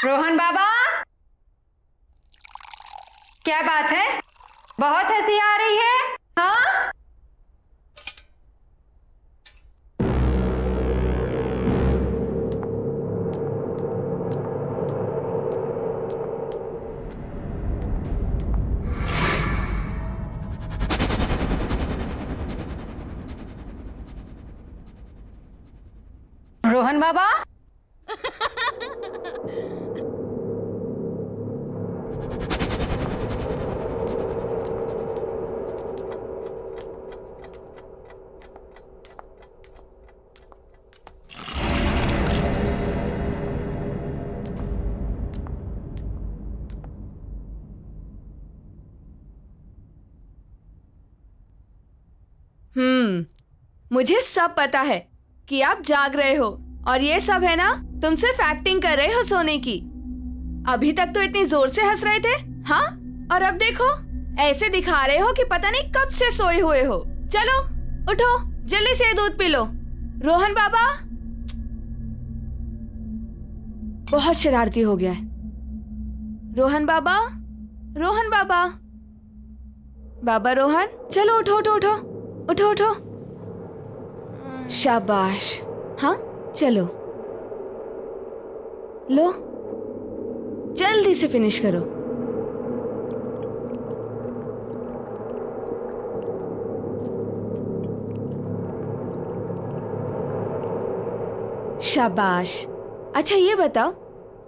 S14: रोहन बाबा, क्या बात है? बहुत हंसी आ रही है, हाँ? रोहन बाबा,
S6: मुझे सब पता है कि आप जाग रहे हो और ये सब है ना, तुम सिर्फ एक्टिंग कर रहे हो सोने की। अभी तक तो इतनी जोर से हंस रहे थे, हाँ? और अब देखो, ऐसे दिखा रहे हो कि पता नहीं कब से सोए हुए हो। चलो उठो, जल्दी से दूध पी लो। रोहन बाबा बहुत शरारती हो गया है। रोहन बाबा, रोहन बाबा, बाबा रोहन, चलो उठो उठो उठो उठो उठो। शाबाश, हाँ चलो, लो जल्दी से फिनिश करो। शाबाश। अच्छा ये बताओ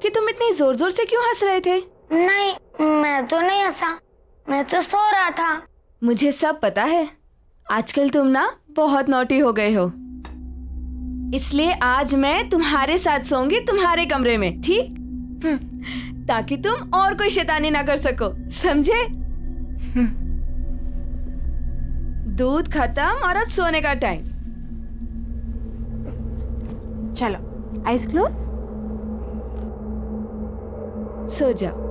S6: कि तुम इतनी जोर जोर से क्यों हंस रहे थे?
S13: नहीं, मैं तो नहीं हंसा, मैं तो सो रहा था।
S6: मुझे सब पता है, आजकल तुम ना बहुत नॉटी हो गए हो, इसलिए आज मैं तुम्हारे साथ सोऊंगी तुम्हारे कमरे में, ठीक? ताकि तुम और कोई शैतानी ना कर सको, समझे? दूध खत्म और अब सोने का टाइम। चलो आइज क्लोज, सो जाओ।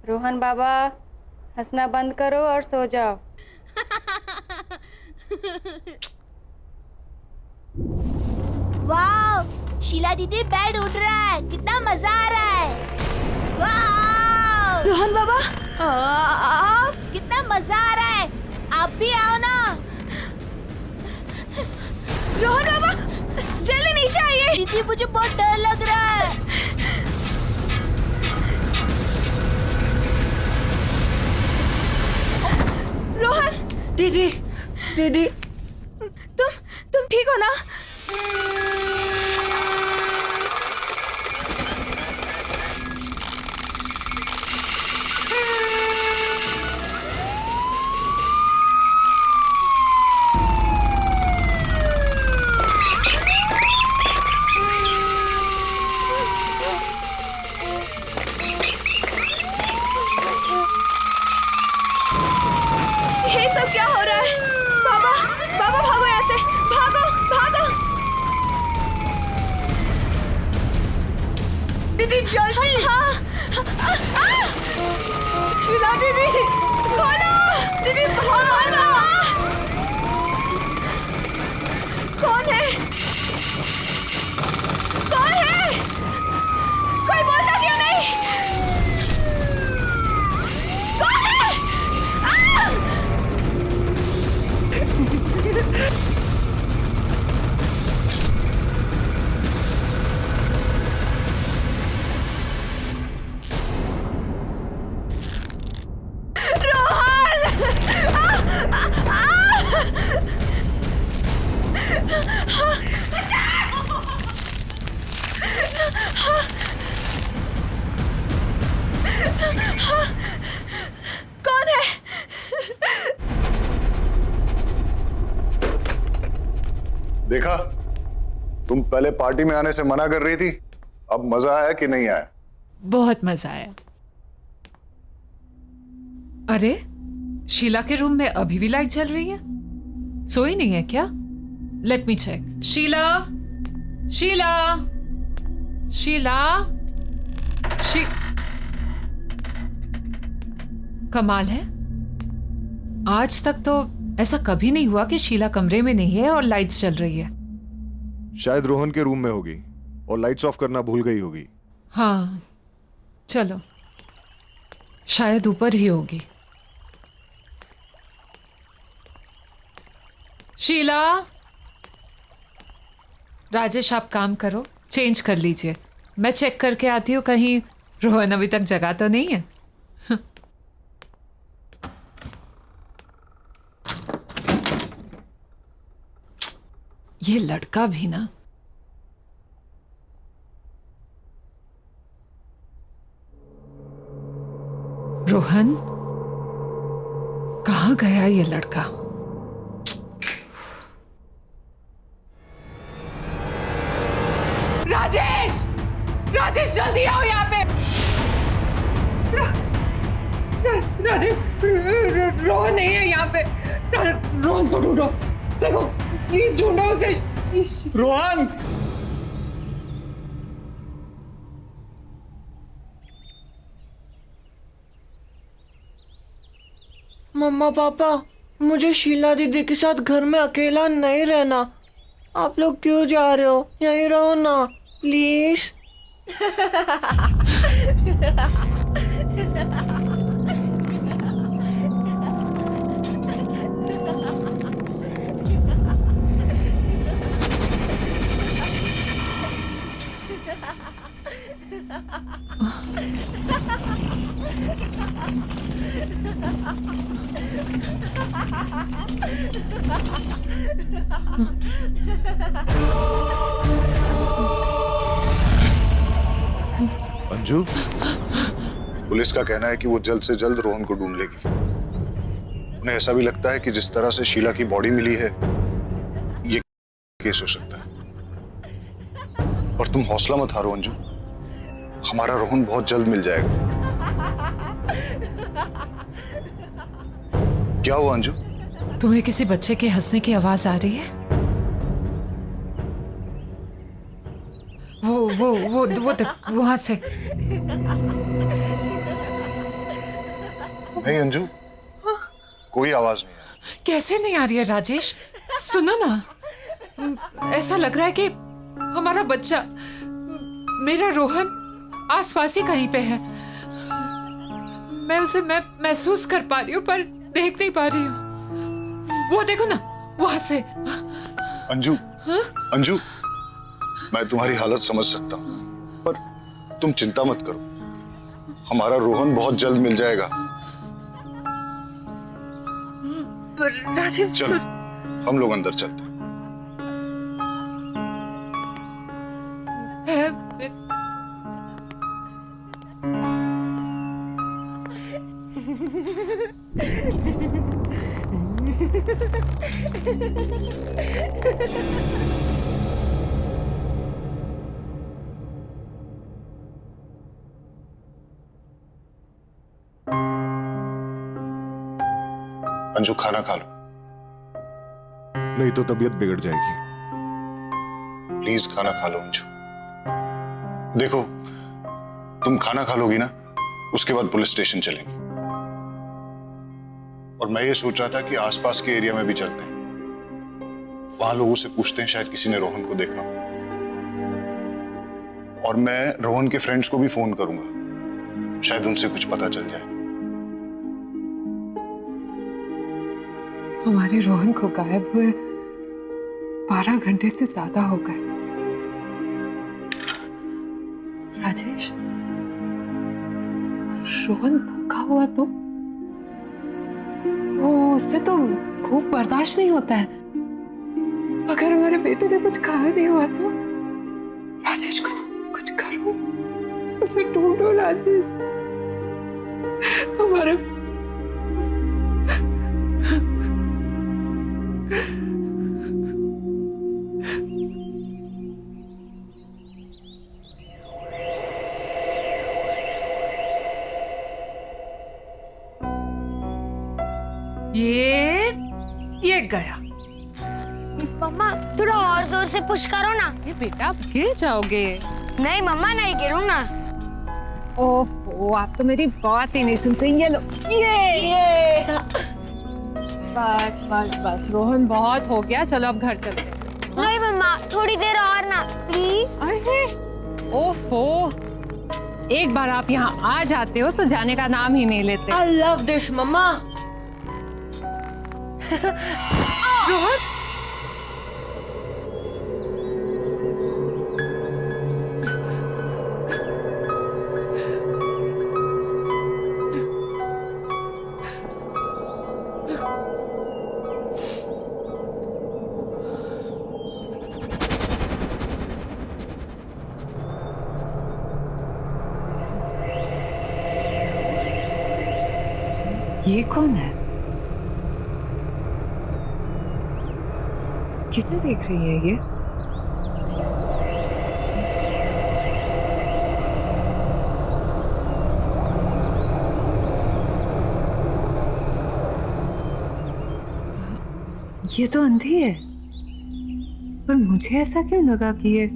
S16: रोहन बाबा, हंसना बंद करो और सो जाओ।
S14: वाह, शीला दीदी बेड उठ रहा है, कितना मजा आ रहा है। वाह रोहन बाबा, कितना मजा आ रहा है, आप भी आओ ना। रोहन बाबा जल्दी नीचे आइए। दीदी मुझे बहुत डर लग रहा है। रोहन दीदी, दीदी तुम ठीक हो ना? ये सब क्या हो रहा है? बाबा, बाबा भागो यहाँ से, भागो, भागो। दीदी जल्दी। हाँ, शीला दीदी, खोलो, दीदी खोलो। कौन है? कौन है? कोई बोलता क्यों नहीं? कौन है? कौन है?
S17: देखा, तुम पहले पार्टी में आने से मना कर रही थी, अब मजा आया कि नहीं आया?
S15: बहुत मजा आया। अरे शीला के रूम में अभी भी लाइट जल रही है, सोई नहीं है क्या? Let me check. Sheela, Sheela, Sheela, कमाल है, आज तक तो ऐसा कभी नहीं हुआ कि शीला कमरे में नहीं है और लाइट्स चल रही है।
S17: शायद रोहन के रूम में होगी और लाइट्स ऑफ करना भूल गई होगी।
S15: हाँ चलो, शायद ऊपर ही होगी। शीला, राजेश आप काम करो, चेंज कर लीजिए, मैं चेक करके आती हूँ कहीं रोहन अभी तक जगा तो नहीं है। ये लड़का भी ना। रोहन, कहाँ गया ये लड़का? राजेश, राजेश जल्दी आओ यहाँ पे। राजेश, रोहन नहीं है यहाँ पे। रोहन को ढूंढो, देखो प्लीज ढूंढो उसे।
S2: रोहन,
S18: मम्मा पापा, मुझे शीला दीदी के साथ घर में अकेला नहीं रहना। आप लोग क्यों जा रहे हो? यहीं रहो ना प्लीज।
S17: अंजू, पुलिस का कहना है कि वो जल्द से जल्द रोहन को ढूंढ लेगी। उन्हें ऐसा भी लगता है कि जिस तरह से शीला की बॉडी मिली है, ये केस हो सकता है। और तुम हौसला मत हारो अंजू, हमारा रोहन बहुत जल्द मिल जाएगा। क्या हुआ अंजू?
S15: तुम्हें किसी बच्चे के हंसने की आवाज आ रही है? वहां से।
S17: नहीं अंजू, कोई आवाज नहीं है।
S15: कैसे नहीं आ रही है राजेश? सुनो ना, ऐसा लग रहा है कि हमारा बच्चा, मेरा रोहन, आसपास ही कहीं पे है। मैं उसे महसूस कर पा रही हूँ पर देख नहीं पा रही हूँ। वो देखो ना, वहां से।
S17: अंजू, अंजू, मैं तुम्हारी हालत समझ सकता हूँ, पर तुम चिंता मत करो, हमारा रोहन बहुत जल्द मिल जाएगा।
S15: राजीव,
S17: चलो, हम लोग अंदर चलते हैं। अंजू, खाना खा लो।
S3: नहीं तो तबीयत बिगड़ जाएगी।
S17: प्लीज खाना खा लो अंजू। देखो, तुम खाना खा लोगी ना, उसके बाद पुलिस स्टेशन चलेंगे। और मैं ये सोच रहा था कि आसपास के एरिया में भी चलते हैं, वहां लोगों से पूछते हैं, शायद किसी ने रोहन को देखा। और मैं रोहन के फ्रेंड्स को भी फोन करूंगा, शायद उनसे कुछ पता चल जाए।
S5: हमारे रोहन को गायब हुए 12 घंटे से ज्यादा हो गए। राजेश, रोहन भूखा हुआ तो उससे तो भूख बर्दाश्त नहीं होता है। अगर हमारे बेटे से कुछ खाया नहीं हुआ तो राजेश, कुछ करो, उसे ढूंढो राजेश। हमारे ये गया।
S13: मम्मा, थोड़ा और जोर से पुश करो ना।
S5: ये बेटा, आप गिर जाओगे।
S13: नहीं मम्मा, नहीं गिरूँ ना।
S5: ओह, आप तो मेरी बात ही नहीं सुनते। ये लो, ये बस बस बस, रोहन बहुत हो गया, चलो अब घर चलते हैं।
S13: नहीं मम्मा, थोड़ी देर और ना, प्लीज।
S5: अरे ओफो, एक बार आप यहाँ आ जाते हो तो जाने का नाम ही नहीं लेते।
S18: I love this, मम्मा।
S5: रोहन, ये कौन है? किसे देख रही है ये? ये तो अंधी है, पर मुझे ऐसा क्यों लगा कि ये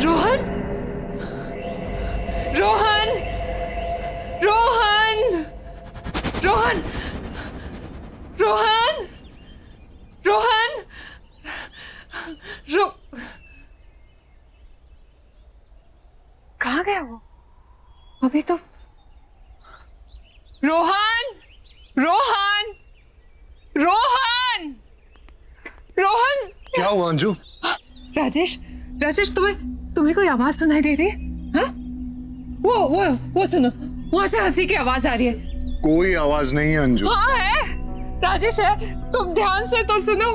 S5: रोहन, रोहन, रोहन, रोहन, रोहन, रोहन, कहाँ गया वो? अभी तो रोहन, रोहन, रोहन, रोहन।
S17: क्या हुआ अंजू?
S5: राजेश, राजेश, तुम्हें कोई आवाज सुनाई दे रही है? हाँ? वो सुनो, वहां से हंसी की आवाज आ रही है।
S17: कोई आवाज नहीं है अंजू।
S5: हाँ है, राजेश है, तुम ध्यान से तो सुनो।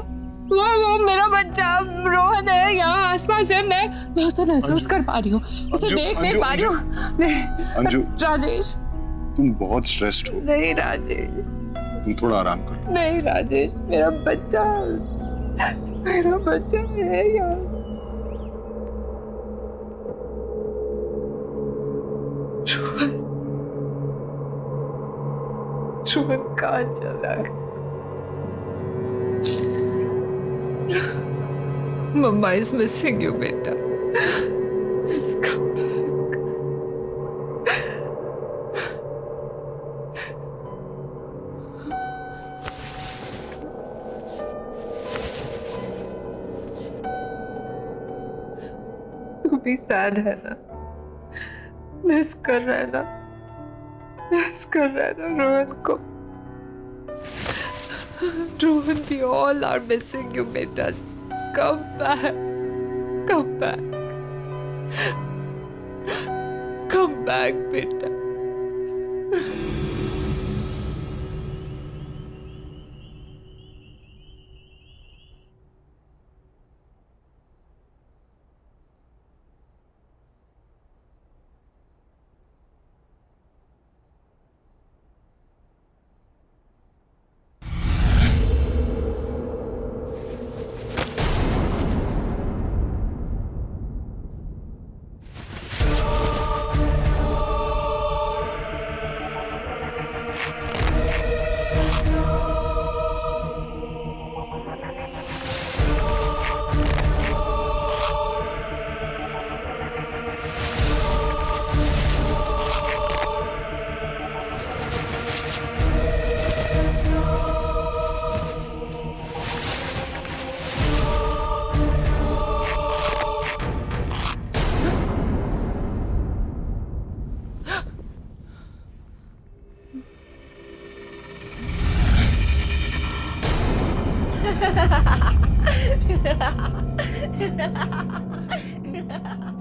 S5: वो मेरा बच्चा रोहन है, यहाँ आसपास है। मैं उसे महसूस कर पा रही हूँ, उसे देख नहीं पा रही हूँ।
S17: अंजू,
S5: राजेश,
S17: तुम बहुत स्ट्रेस्ड हो।
S5: नहीं राजेश,
S17: तुम थोड़ा आराम करो।
S5: नहीं राजेश, मेरा बच्चा मेरा बच्चा है यार। रोहन कहाँ चला गया? मम्मा इज मिसिंग यू बेटा। Just come back. तू भी सैड है ना? मिस कर रहा है ना? मिस कर रहा है ना रोहन को? Rohan, we all are missing you बेटा। Come back. Come back. Come back बेटा।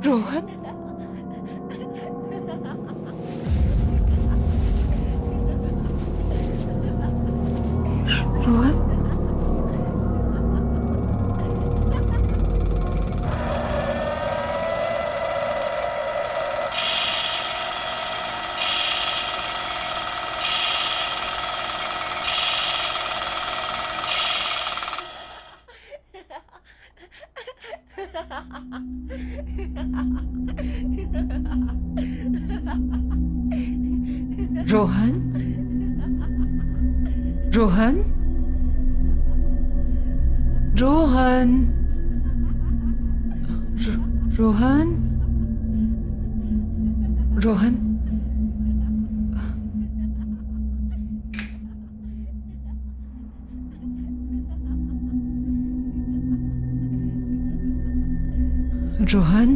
S5: रोहन, रोहन, रोहन, रोहन, रोहन, रोहन, रोहन, रोहन,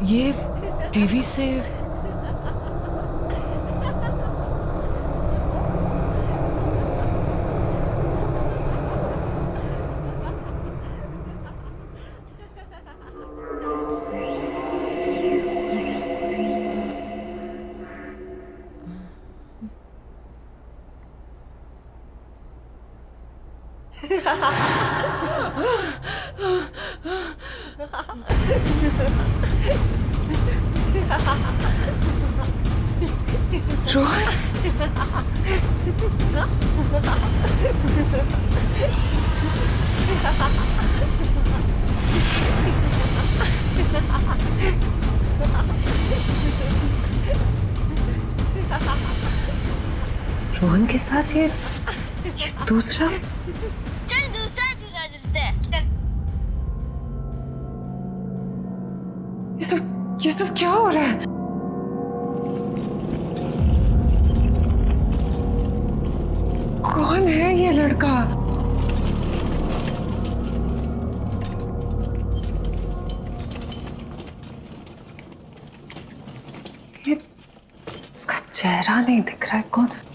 S5: ये टीवी से रोहन के साथ ये दूसरा।
S14: चल दूसरा झूला झूलते हैं।
S5: ये सब क्या हो रहा है? कौन है ये लड़का? ये इसका चेहरा नहीं दिख रहा है, कौन है?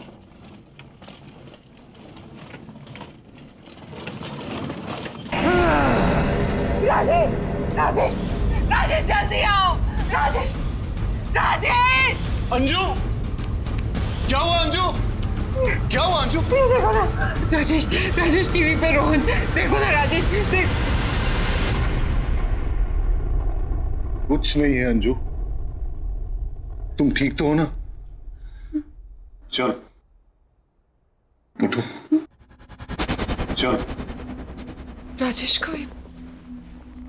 S14: राजेश, राजेश, राजेश जल्दी आओ।
S5: राजेश, राजेश!
S17: अंजू, क्या हुआ अंजू? क्या हुआ अंजू?
S5: देखो ना राजेश, राजेश टीवी पे रोहन, देखो ना राजेश, देख।
S17: कुछ नहीं है अंजू, तुम ठीक तो हो ना? चल उठो, चल।
S5: राजेश को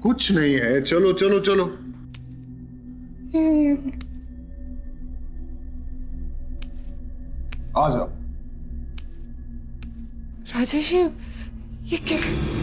S17: कुछ नहीं है, चलो चलो चलो। आ जाओ।
S5: राजेश ये कैसे?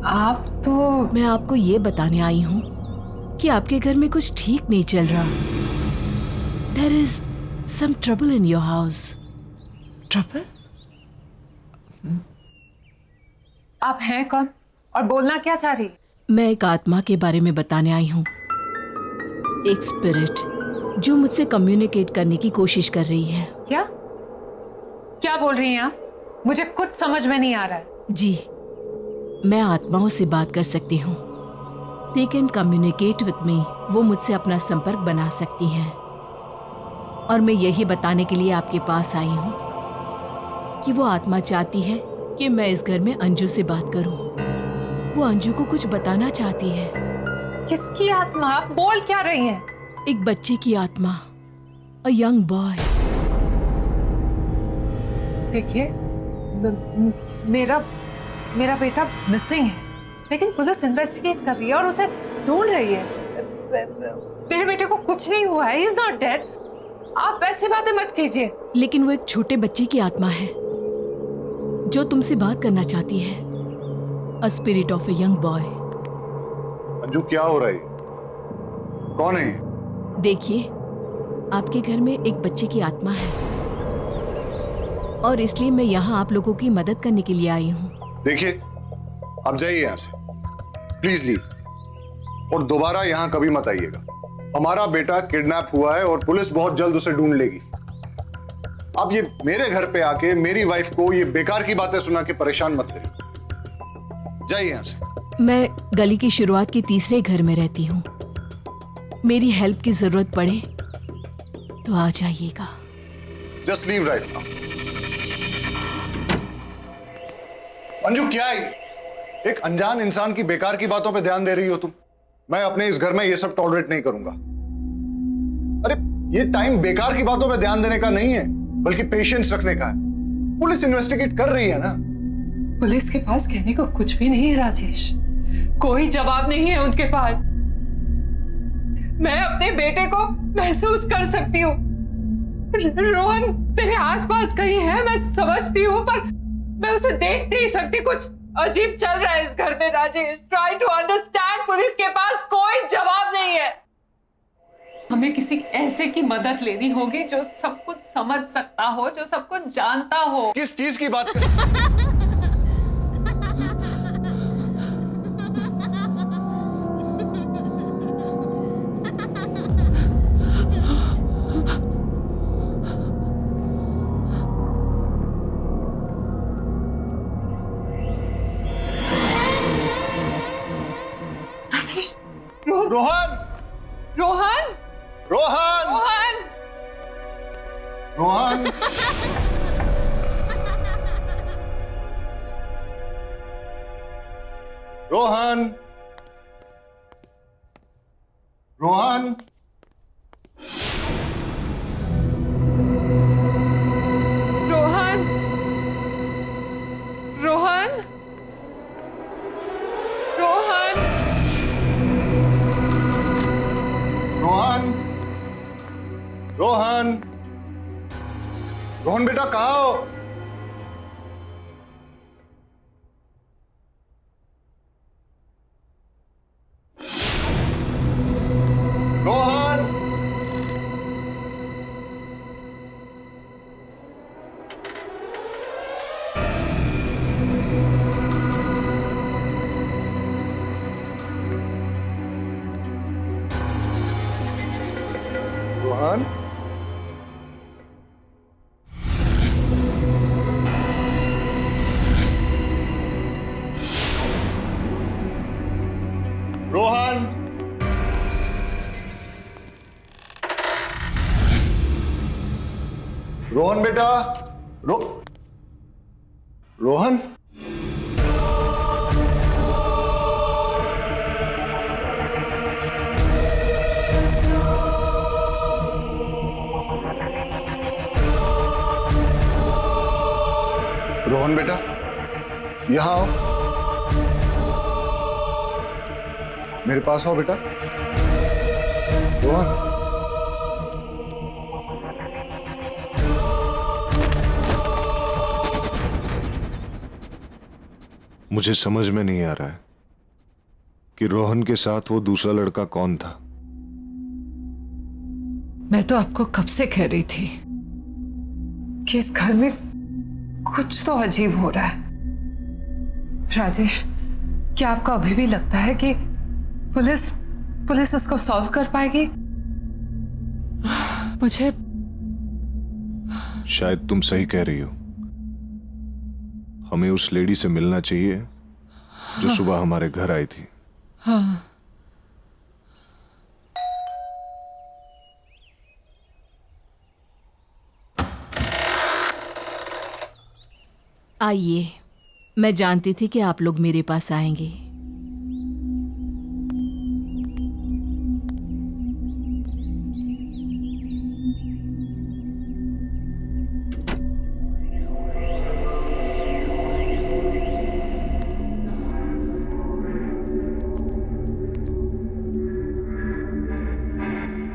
S5: आप तो
S6: मैं आपको ये बताने आई हूँ कि आपके घर में कुछ ठीक नहीं चल रहा। There is some trouble in your house.
S5: Trouble? आप हैं कौन और बोलना क्या चाह रही?
S6: मैं एक आत्मा के बारे में बताने आई हूँ, एक स्पिरिट जो मुझसे कम्युनिकेट करने की कोशिश कर रही है।
S5: क्या क्या बोल रही हैं आप? मुझे कुछ समझ में नहीं आ रहा है।
S6: जी, मैं आत्माओं से बात कर सकती हूँ। They can communicate with me. वो मुझसे अपना संपर्क बना सकती हैं। और मैं यही बताने के लिए आपके पास आई हूँ कि वो आत्मा चाहती है कि मैं इस घर में अंजू से बात करूँ। वो अंजू को कुछ बताना चाहती है।
S5: किसकी आत्मा? आप बोल क्या रही हैं?
S6: एक बच्चे की आत्मा, अ यंग बॉय।
S5: देखिए, मेरा बेटा मिसिंग है, लेकिन पुलिस इन्वेस्टिगेट कर रही है और उसे ढूंढ रही है। मेरे बेटे को कुछ नहीं हुआ है, ही इज नॉट डेड। आप ऐसी बातें मत कीजिए।
S6: लेकिन वो एक छोटे बच्चे की आत्मा है जो तुमसे बात करना चाहती है, a spirit of a young boy.
S17: Anju, क्या हो रहा है? कौन है?
S6: देखिए, आपके घर में एक बच्चे की आत्मा है और इसलिए मैं यहाँ आप लोगों की मदद करने के लिए आई हूँ।
S17: देखिए, आप जाइए यहाँ से, प्लीज लीव, और दोबारा यहाँ कभी मत आइएगा। हमारा बेटा किडनैप हुआ है और पुलिस बहुत जल्द उसे ढूंढ लेगी। आप ये मेरे घर पे आके मेरी वाइफ को ये बेकार की बातें सुना के परेशान मत करिए। जाइए यहाँ से।
S6: मैं गली की शुरुआत के तीसरे घर में रहती हूँ। मेरी हेल्प की जरूरत पड़े तो आ जाइएगा।
S17: Just leave right now. Anju, क्या है ये? एक अनजान इंसान की बेकार की बातों पे ध्यान दे रही हो तुम। मैं अपने इस घर में ये सब टॉलरेट नहीं करूंगा। अरे, ये टाइम बेकार की बातों पे ध्यान देने का नहीं है, बल्कि पेशेंस रखने का है। पुलिस इन्वेस्टिगेट कर रही है ना।
S5: पुलिस के पास कहने को कुछ भी नहीं है राजेश, कोई जवाब नहीं है उनके पास। मैं अपने बेटे को महसूस कर सकती हूँ। रोहन मेरे आसपास कहीं है, मैं समझती हूँ, पर मैं उसे देख नहीं सकती। कुछ अजीब चल रहा है इस घर में Rajesh. Try to understand. Police के पास कोई जवाब नहीं है। हमें किसी ऐसे की मदद लेनी होगी जो सब कुछ समझ सकता हो, जो सब कुछ जानता हो।
S17: किस चीज की बात कर? रोहन!
S5: रोहन!
S17: रोहन!
S5: रोहन!
S17: रोहन! रोहन! रोहन!
S5: रोहन! रोहन! रोहन!
S17: रोहन! रोहन! रोहन बेटा, कहाँ हो? रोहन बेटा, रोहन। रोहन बेटा, यहां आओ, मेरे पास आओ बेटा। रोहन, मुझे समझ में नहीं आ रहा है कि रोहन के साथ वो दूसरा लड़का कौन था।
S15: मैं तो आपको कब से कह रही थी कि इस घर में कुछ तो अजीब हो रहा है। राजेश, क्या आपको अभी भी लगता है कि पुलिस इसको सॉल्व कर पाएगी? मुझे
S17: शायद तुम सही कह रही हो। हमें उस लेडी से मिलना चाहिए जो सुबह हमारे घर आई थी।
S15: हाँ।
S19: आइए, मैं जानती थी कि आप लोग मेरे पास आएंगे।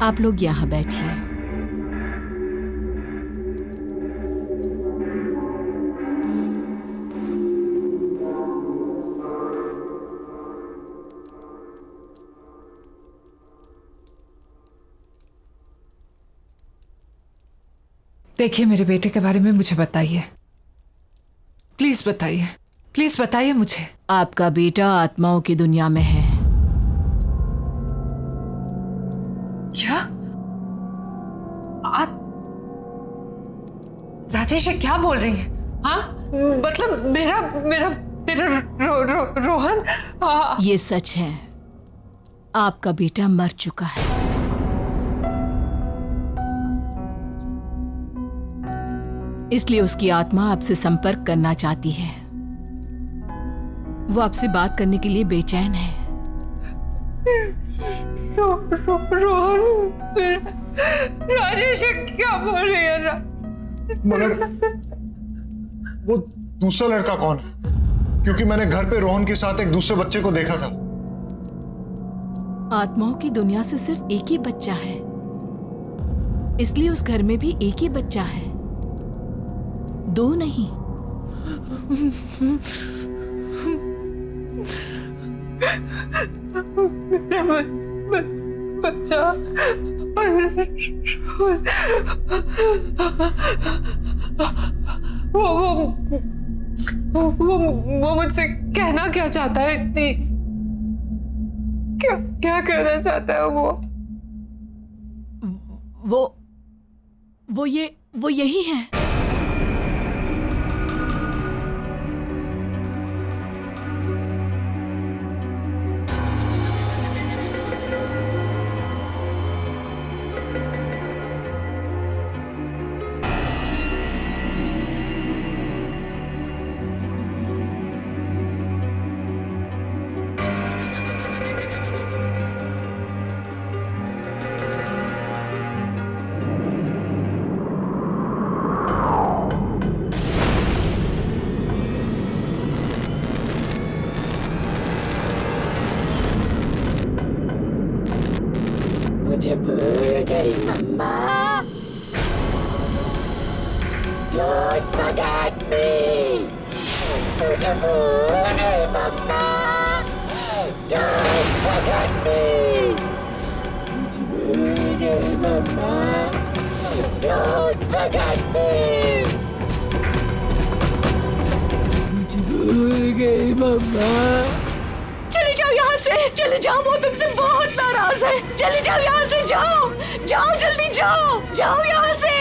S19: आप लोग यहाँ बैठिए।
S15: देखिए, मेरे बेटे के बारे में मुझे बताइए, प्लीज बताइए, प्लीज बताइए मुझे।
S19: आपका बेटा आत्माओं की दुनिया में है।
S15: क्या? राजेश, ये क्या बोल रही है? हाँ, मतलब मेरा रोहन।
S19: ये सच है, आपका बेटा मर चुका है। इसलिए उसकी आत्मा आपसे संपर्क करना चाहती है। वो आपसे बात करने के लिए बेचैन है।
S15: रोहन, राजेश क्या बोल रही है?
S17: मगर वो दूसरा लड़का कौन है? क्योंकि मैंने घर पे रोहन के साथ एक दूसरे बच्चे को देखा था।
S19: आत्माओं की दुनिया से सिर्फ एक ही बच्चा है, इसलिए उस घर में भी एक ही बच्चा है, दो नहीं।
S15: बच्चा वो मुझसे कहना क्या चाहता है? इतनी क्या कहना चाहता है
S19: वो यही है।
S14: मुझे भूल गई मम्मा। Don't forget me. मुझे भूल गई मम्मा। Don't forget me. मुझे भूल गई मम्मा। Don't forget me. मुझे भूल गई मम्मा।
S19: चले जाओ यहाँ से, चले जाओ, वो तुमसे बहुत नाराज है। चले जाओ यहाँ से, जाओ जाओ, जल्दी जाओ, जाओ यहाँ से,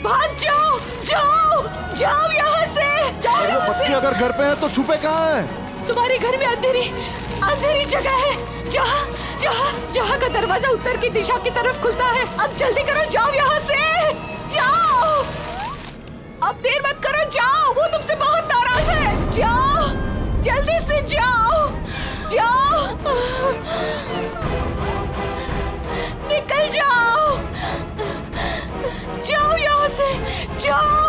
S19: भाग जाओ, जाओ जाओ यहाँ से, जाओ यहाँ से।
S3: बच्चे अगर घर पे हैं तो छुपे कहाँ हैं?
S19: तुम्हारे घर में अंधेरी जगह है, जहाँ का दरवाजा उत्तर की दिशा की तरफ खुलता है। अब जल्दी करो, जाओ यहाँ से, जाओ। अब देर मत करो, जाओ, वो तुमसे बहुत नाराज है। जाओ, जल्दी से जाओ, जाओ, निकल जाओ, जाओ यहाँ से, जाओ।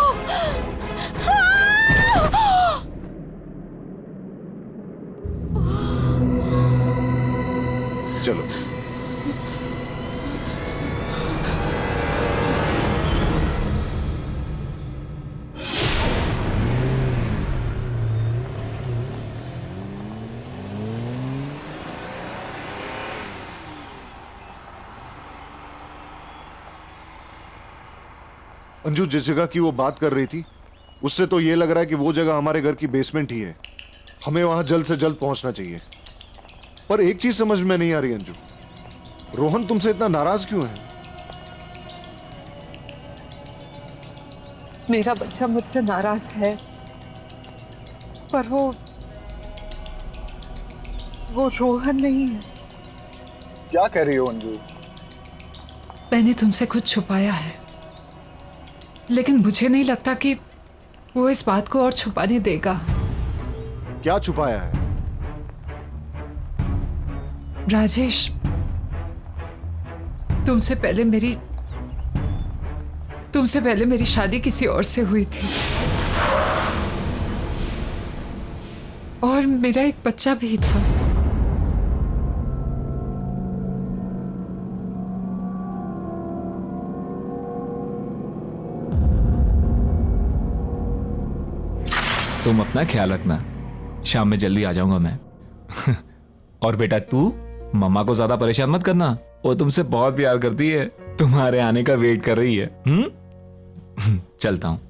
S17: चलो। अंजू, जिस जगह की वो बात कर रही थी उससे तो ये लग रहा है कि वो जगह हमारे घर की बेसमेंट ही है। हमें वहां जल्द से जल्द पहुंचना चाहिए। पर एक चीज समझ में नहीं आ रही अंजू, रोहन तुमसे इतना नाराज क्यों है?
S5: मेरा बच्चा मुझसे नाराज है, पर वो रोहन नहीं है।
S17: क्या कह रही हो अंजू?
S15: मैंने तुमसे कुछ छुपाया है, लेकिन मुझे नहीं लगता कि वो इस बात को और छुपाने देगा।
S17: क्या छुपाया है?
S15: राजेश, तुमसे पहले मेरी शादी किसी और से हुई थी, और मेरा एक बच्चा भी था।
S1: तुम अपना ख्याल रखना, शाम में जल्दी आ जाऊंगा मैं। और बेटा तू मम्मा को ज्यादा परेशान मत करना, वो तुमसे बहुत प्यार करती है, तुम्हारे आने का वेट कर रही है। चलता हूँ।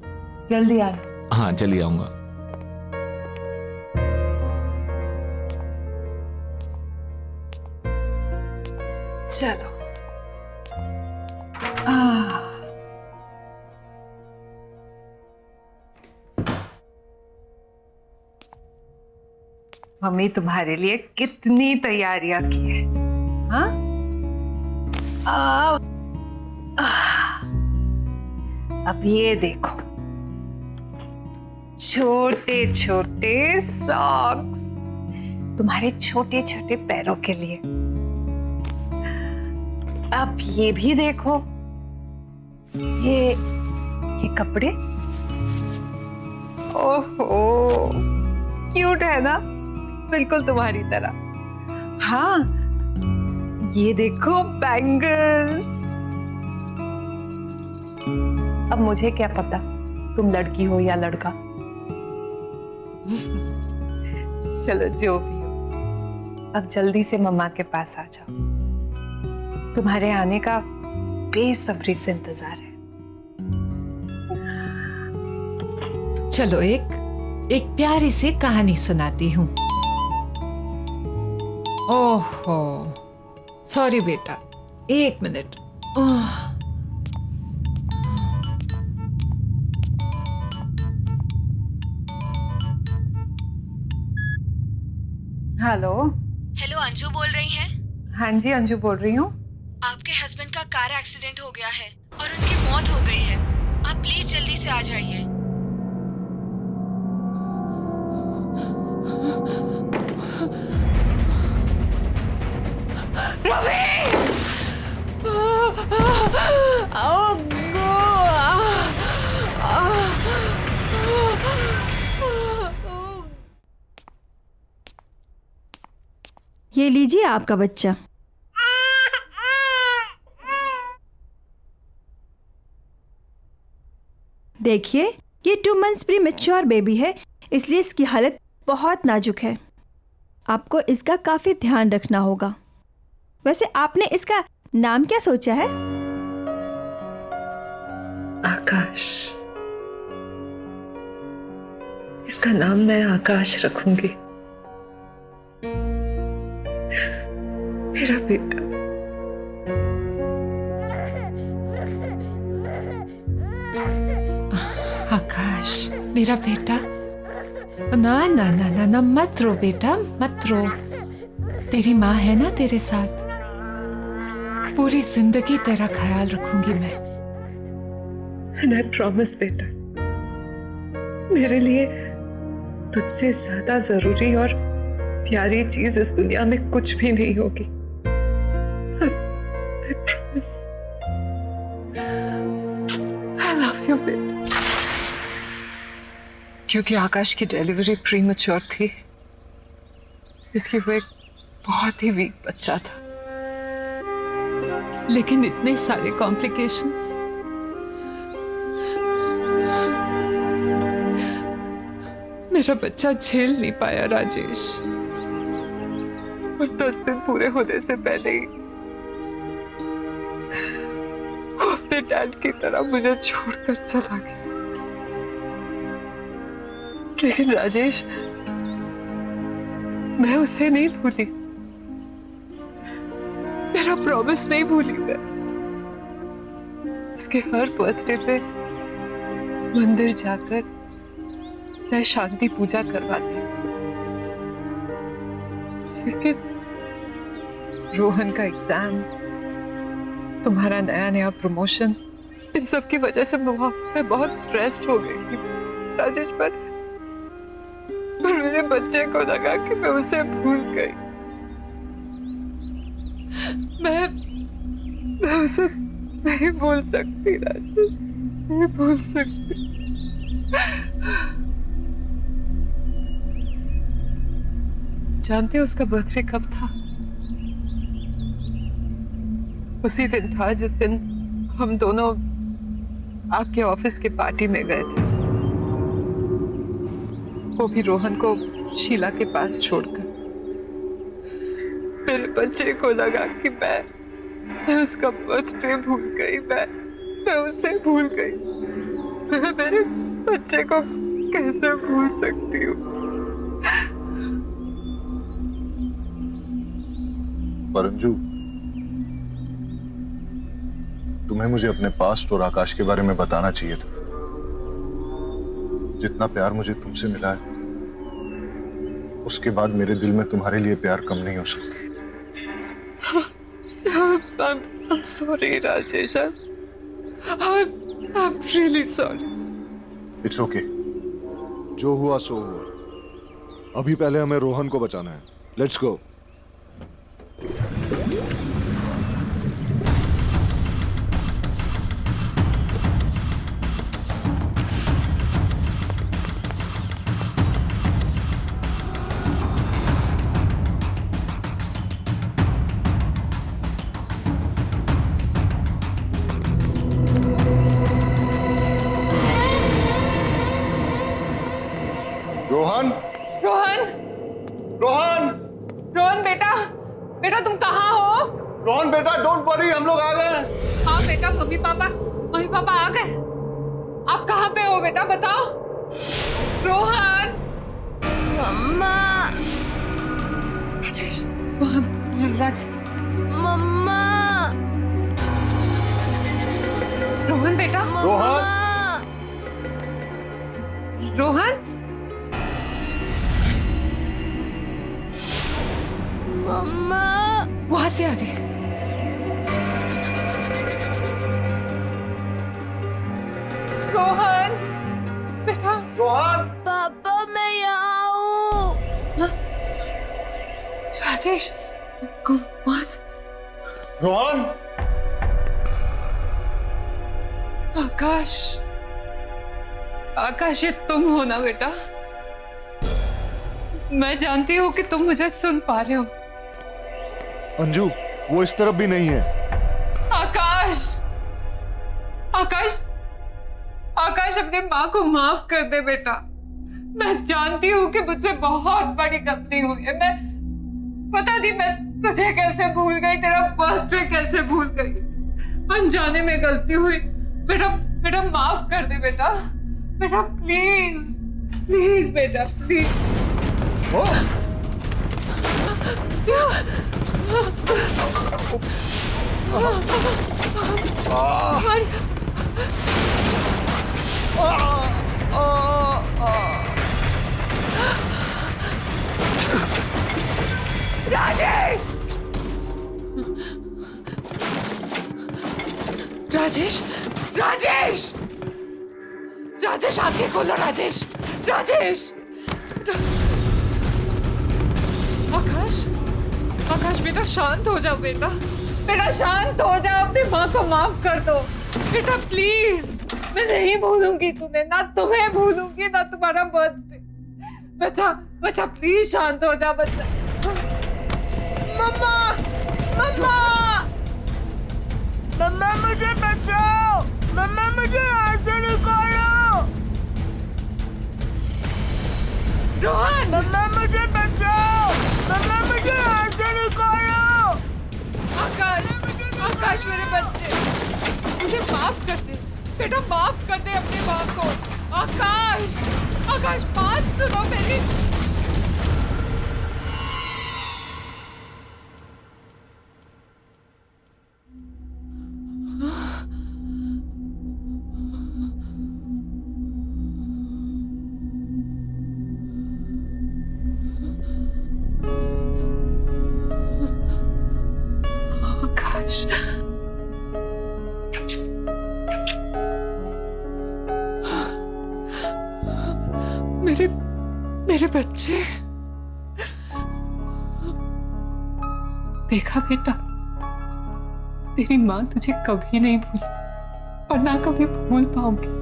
S5: जल्दी आना।
S1: हाँ, जल्दी आऊंगा।
S5: चलो। मम्मी तुम्हारे लिए कितनी तैयारियां की है। हाँ? अब ये देखो, छोटे छोटे सॉक्स तुम्हारे छोटे छोटे पैरों के लिए। अब ये भी देखो, ये कपड़े। ओहो, क्यूट है ना, बिल्कुल तुम्हारी तरह। हाँ, ये देखो बैंगल्स। अब मुझे क्या पता तुम लड़की हो या लड़का। चलो जो भी हो, अब जल्दी से मम्मा के पास आ जाओ, तुम्हारे आने का बेसब्री से इंतजार है।
S15: चलो एक प्यारी सी कहानी सुनाती हूँ। ओहो, सॉरी बेटा, एक मिनट।
S5: हेलो।
S6: हेलो, अंजू बोल रही हैं?
S5: हाँ जी, अंजू बोल रही हूँ।
S6: आपके हस्बैंड का कार एक्सीडेंट हो गया है और उनकी मौत हो गई है। आप प्लीज जल्दी से आ जाइए।
S20: ये लीजिए आपका बच्चा। देखिए, ये 2 मंथ्स प्रीमैच्योर बेबी है, इसलिए इसकी हालत बहुत नाजुक है। आपको इसका काफी ध्यान रखना होगा। वैसे आपने इसका नाम क्या सोचा है?
S5: आकाश। इसका नाम मैं आकाश रखूंगी। मेरा बेटा।
S15: आकाश, मेरा बेटा। ना ना ना ना ना, मत रो बेटा, मत रो। तेरी माँ है ना तेरे साथ, पूरी जिंदगी तेरा ख्याल रखूंगी मैं।
S5: And I promise बेटा, मेरे लिए तुझसे ज्यादा जरूरी और प्यारी चीज इस दुनिया में कुछ भी नहीं होगी। I promise. I love you, baby. क्योंकि आकाश की डिलीवरी प्रीमैच्योर थी, इसलिए वो एक बहुत ही वीक बच्चा था। लेकिन इतने सारे कॉम्प्लिकेशंस, मेरा बच्चा झेल नहीं पाया राजेश, और 10 दिन पूरे होने से पहले ही वो अपने डैड की तरह मुझे छोड़कर चला गया। लेकिन राजेश, मैं उसे नहीं भूली, मेरा प्रॉमिस नहीं भूली। मैं उसके हर बर्थडे पे मंदिर जाकर मैं शांति पूजा करवाती। लेकिन रोहन का एग्जाम, तुम्हारा नया नया प्रमोशन, इन सब की वजह से मैं बहुत स्ट्रेस्ड हो गई थी राजेश। पर मेरे बच्चे को लगा कि मैं उसे भूल गई। मैं उसे नहीं भूल सकती राजेश, नहीं भूल सकती। जानते हो उसका बर्थडे कब था? उसी दिन था जिस दिन हम दोनों आपके ऑफिस के पार्टी में गए थे, वो भी रोहन को शीला के पास छोड़कर। मेरे बच्चे को लगा कि मैं उसका बर्थडे भूल गई, मैं उसे भूल गई। मैं मेरे बच्चे को कैसे भूल सकती हूँ?
S17: परंजू, तुम्हें मुझे अपने पास्ट और आकाश के बारे में बताना चाहिए था। जितना प्यार मुझे तुमसे मिला है, उसके बाद मेरे दिल में तुम्हारे लिए प्यार कम नहीं हो सकता।
S5: I'm sorry, Rajesh. I'm really sorry.
S17: It's okay.
S21: जो हुआ सो हुआ। अभी पहले हमें रोहन को बचाना है। Let's go.
S17: रोहन,
S15: रोहन,
S17: रोहन,
S15: रोहन बेटा, बेटा तुम कहाँ हो?
S17: रोहन बेटा, डोंट वरी, हम लोग आ गए।
S15: हाँ बेटा, मम्मी पापा आ गए। आप कहाँ पे हो बेटा, बताओ। रोहन,
S18: मम्मा,
S15: राजेश, राज,
S18: मम्मा,
S15: रोहन बेटा,
S17: रोहन,
S15: रोहन,
S18: मम्मा,
S15: वहां से आ रही है। रोहन बेटा,
S17: रोहन,
S18: पापा मैं यहाँ हूँ।
S15: राजेश,
S17: रोहन,
S15: आकाश, आकाश, ये तुम हो ना बेटा? मैं जानती हूँ कि तुम मुझे सुन पा रहे हो।
S21: अंजू, वो इस तरफ भी नहीं है।
S15: आकाश, आकाश, आकाश, अपनी माँ को माफ कर दे बेटा। मैं जानती हूँ कि मुझसे बहुत बड़ी गलती हुई है। मैं पता नहीं मैं तुझे कैसे भूल गई, तेरा बर्थडे कैसे भूल गई। अनजाने में गलती हुई बेटा, बेटा माफ कर दे बेटा, बेटा प्लीज, प्लीज बेटा, प्लीज। राजेश, राजेश, राजेश, राजेश आंखें खोलो राजेश, राजेश। आकाश, आकाश बेटा शांत हो जाओ बेटा, बेटा शांत हो जाओ, अपनी माँ को माफ कर दो बेटा प्लीज। मैं नहीं भूलूंगी तुम्हें, ना तुम्हें भूलूंगी ना तुम्हारा बर्थडे। बच्चा बच्चा प्लीज शांत हो जा बच्चा।
S18: मम्मा, मम्मा, मम्मा मुझे बचाओ, मम्मा मुझे यहाँ से निकालो।
S15: रोहन,
S18: मम्मा मुझे बचाओ, मम्मा मुझे यहाँ से निकालो।
S15: आकाश, आकाश मेरे बच्चे, मुझे माफ कर दे बेटा, माफ कर दे अपने माँ को। आकाश, आकाश बात सुनो मेरी। आकाश, मेरे बच्चे। देखा बेटा, तेरी माँ तुझे कभी नहीं भूली और ना कभी भूल पाऊंगी।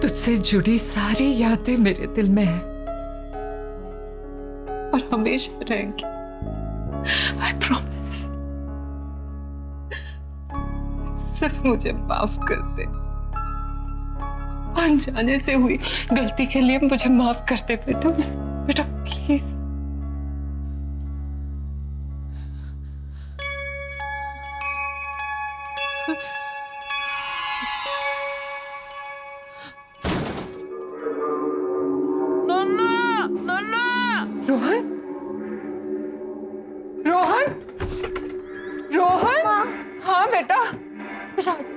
S15: तुझसे जुड़ी सारी यादें मेरे दिल में है और हमेशा रहेंगी। I promise। सिर्फ मुझे माफ कर दे, अनजाने से हुई गलती के लिए मुझे माफ कर दे बेटा, बेटा प्लीज।
S18: नन्ना, नन्ना।
S15: रोहन, रोहन, रोहन। हाँ बेटा, राज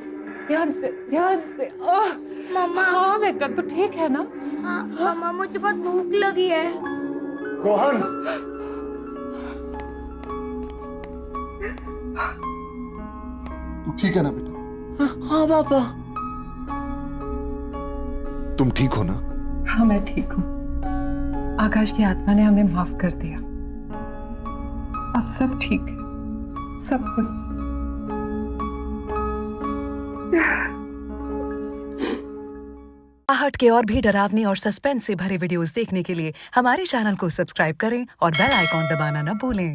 S15: ध्यान से, ध्यान से।
S13: मम्मा।
S15: हाँ बेटा तू ठीक है ना?
S13: हाँ मम्मा, मुझे बहुत भूख लगी है।
S21: रोहन, तू ठीक है ना बेटा?
S18: हाँ पापा।
S21: तुम ठीक हो ना?
S5: हाँ मैं ठीक हूँ। आकाश की आत्मा ने हमें माफ कर दिया, अब सब ठीक है, सब कुछ।
S9: आहट के और भी डरावनी और सस्पेंस से भरे वीडियोस देखने के लिए हमारे चैनल को सब्सक्राइब करें और बेल आइकॉन दबाना न भूलें।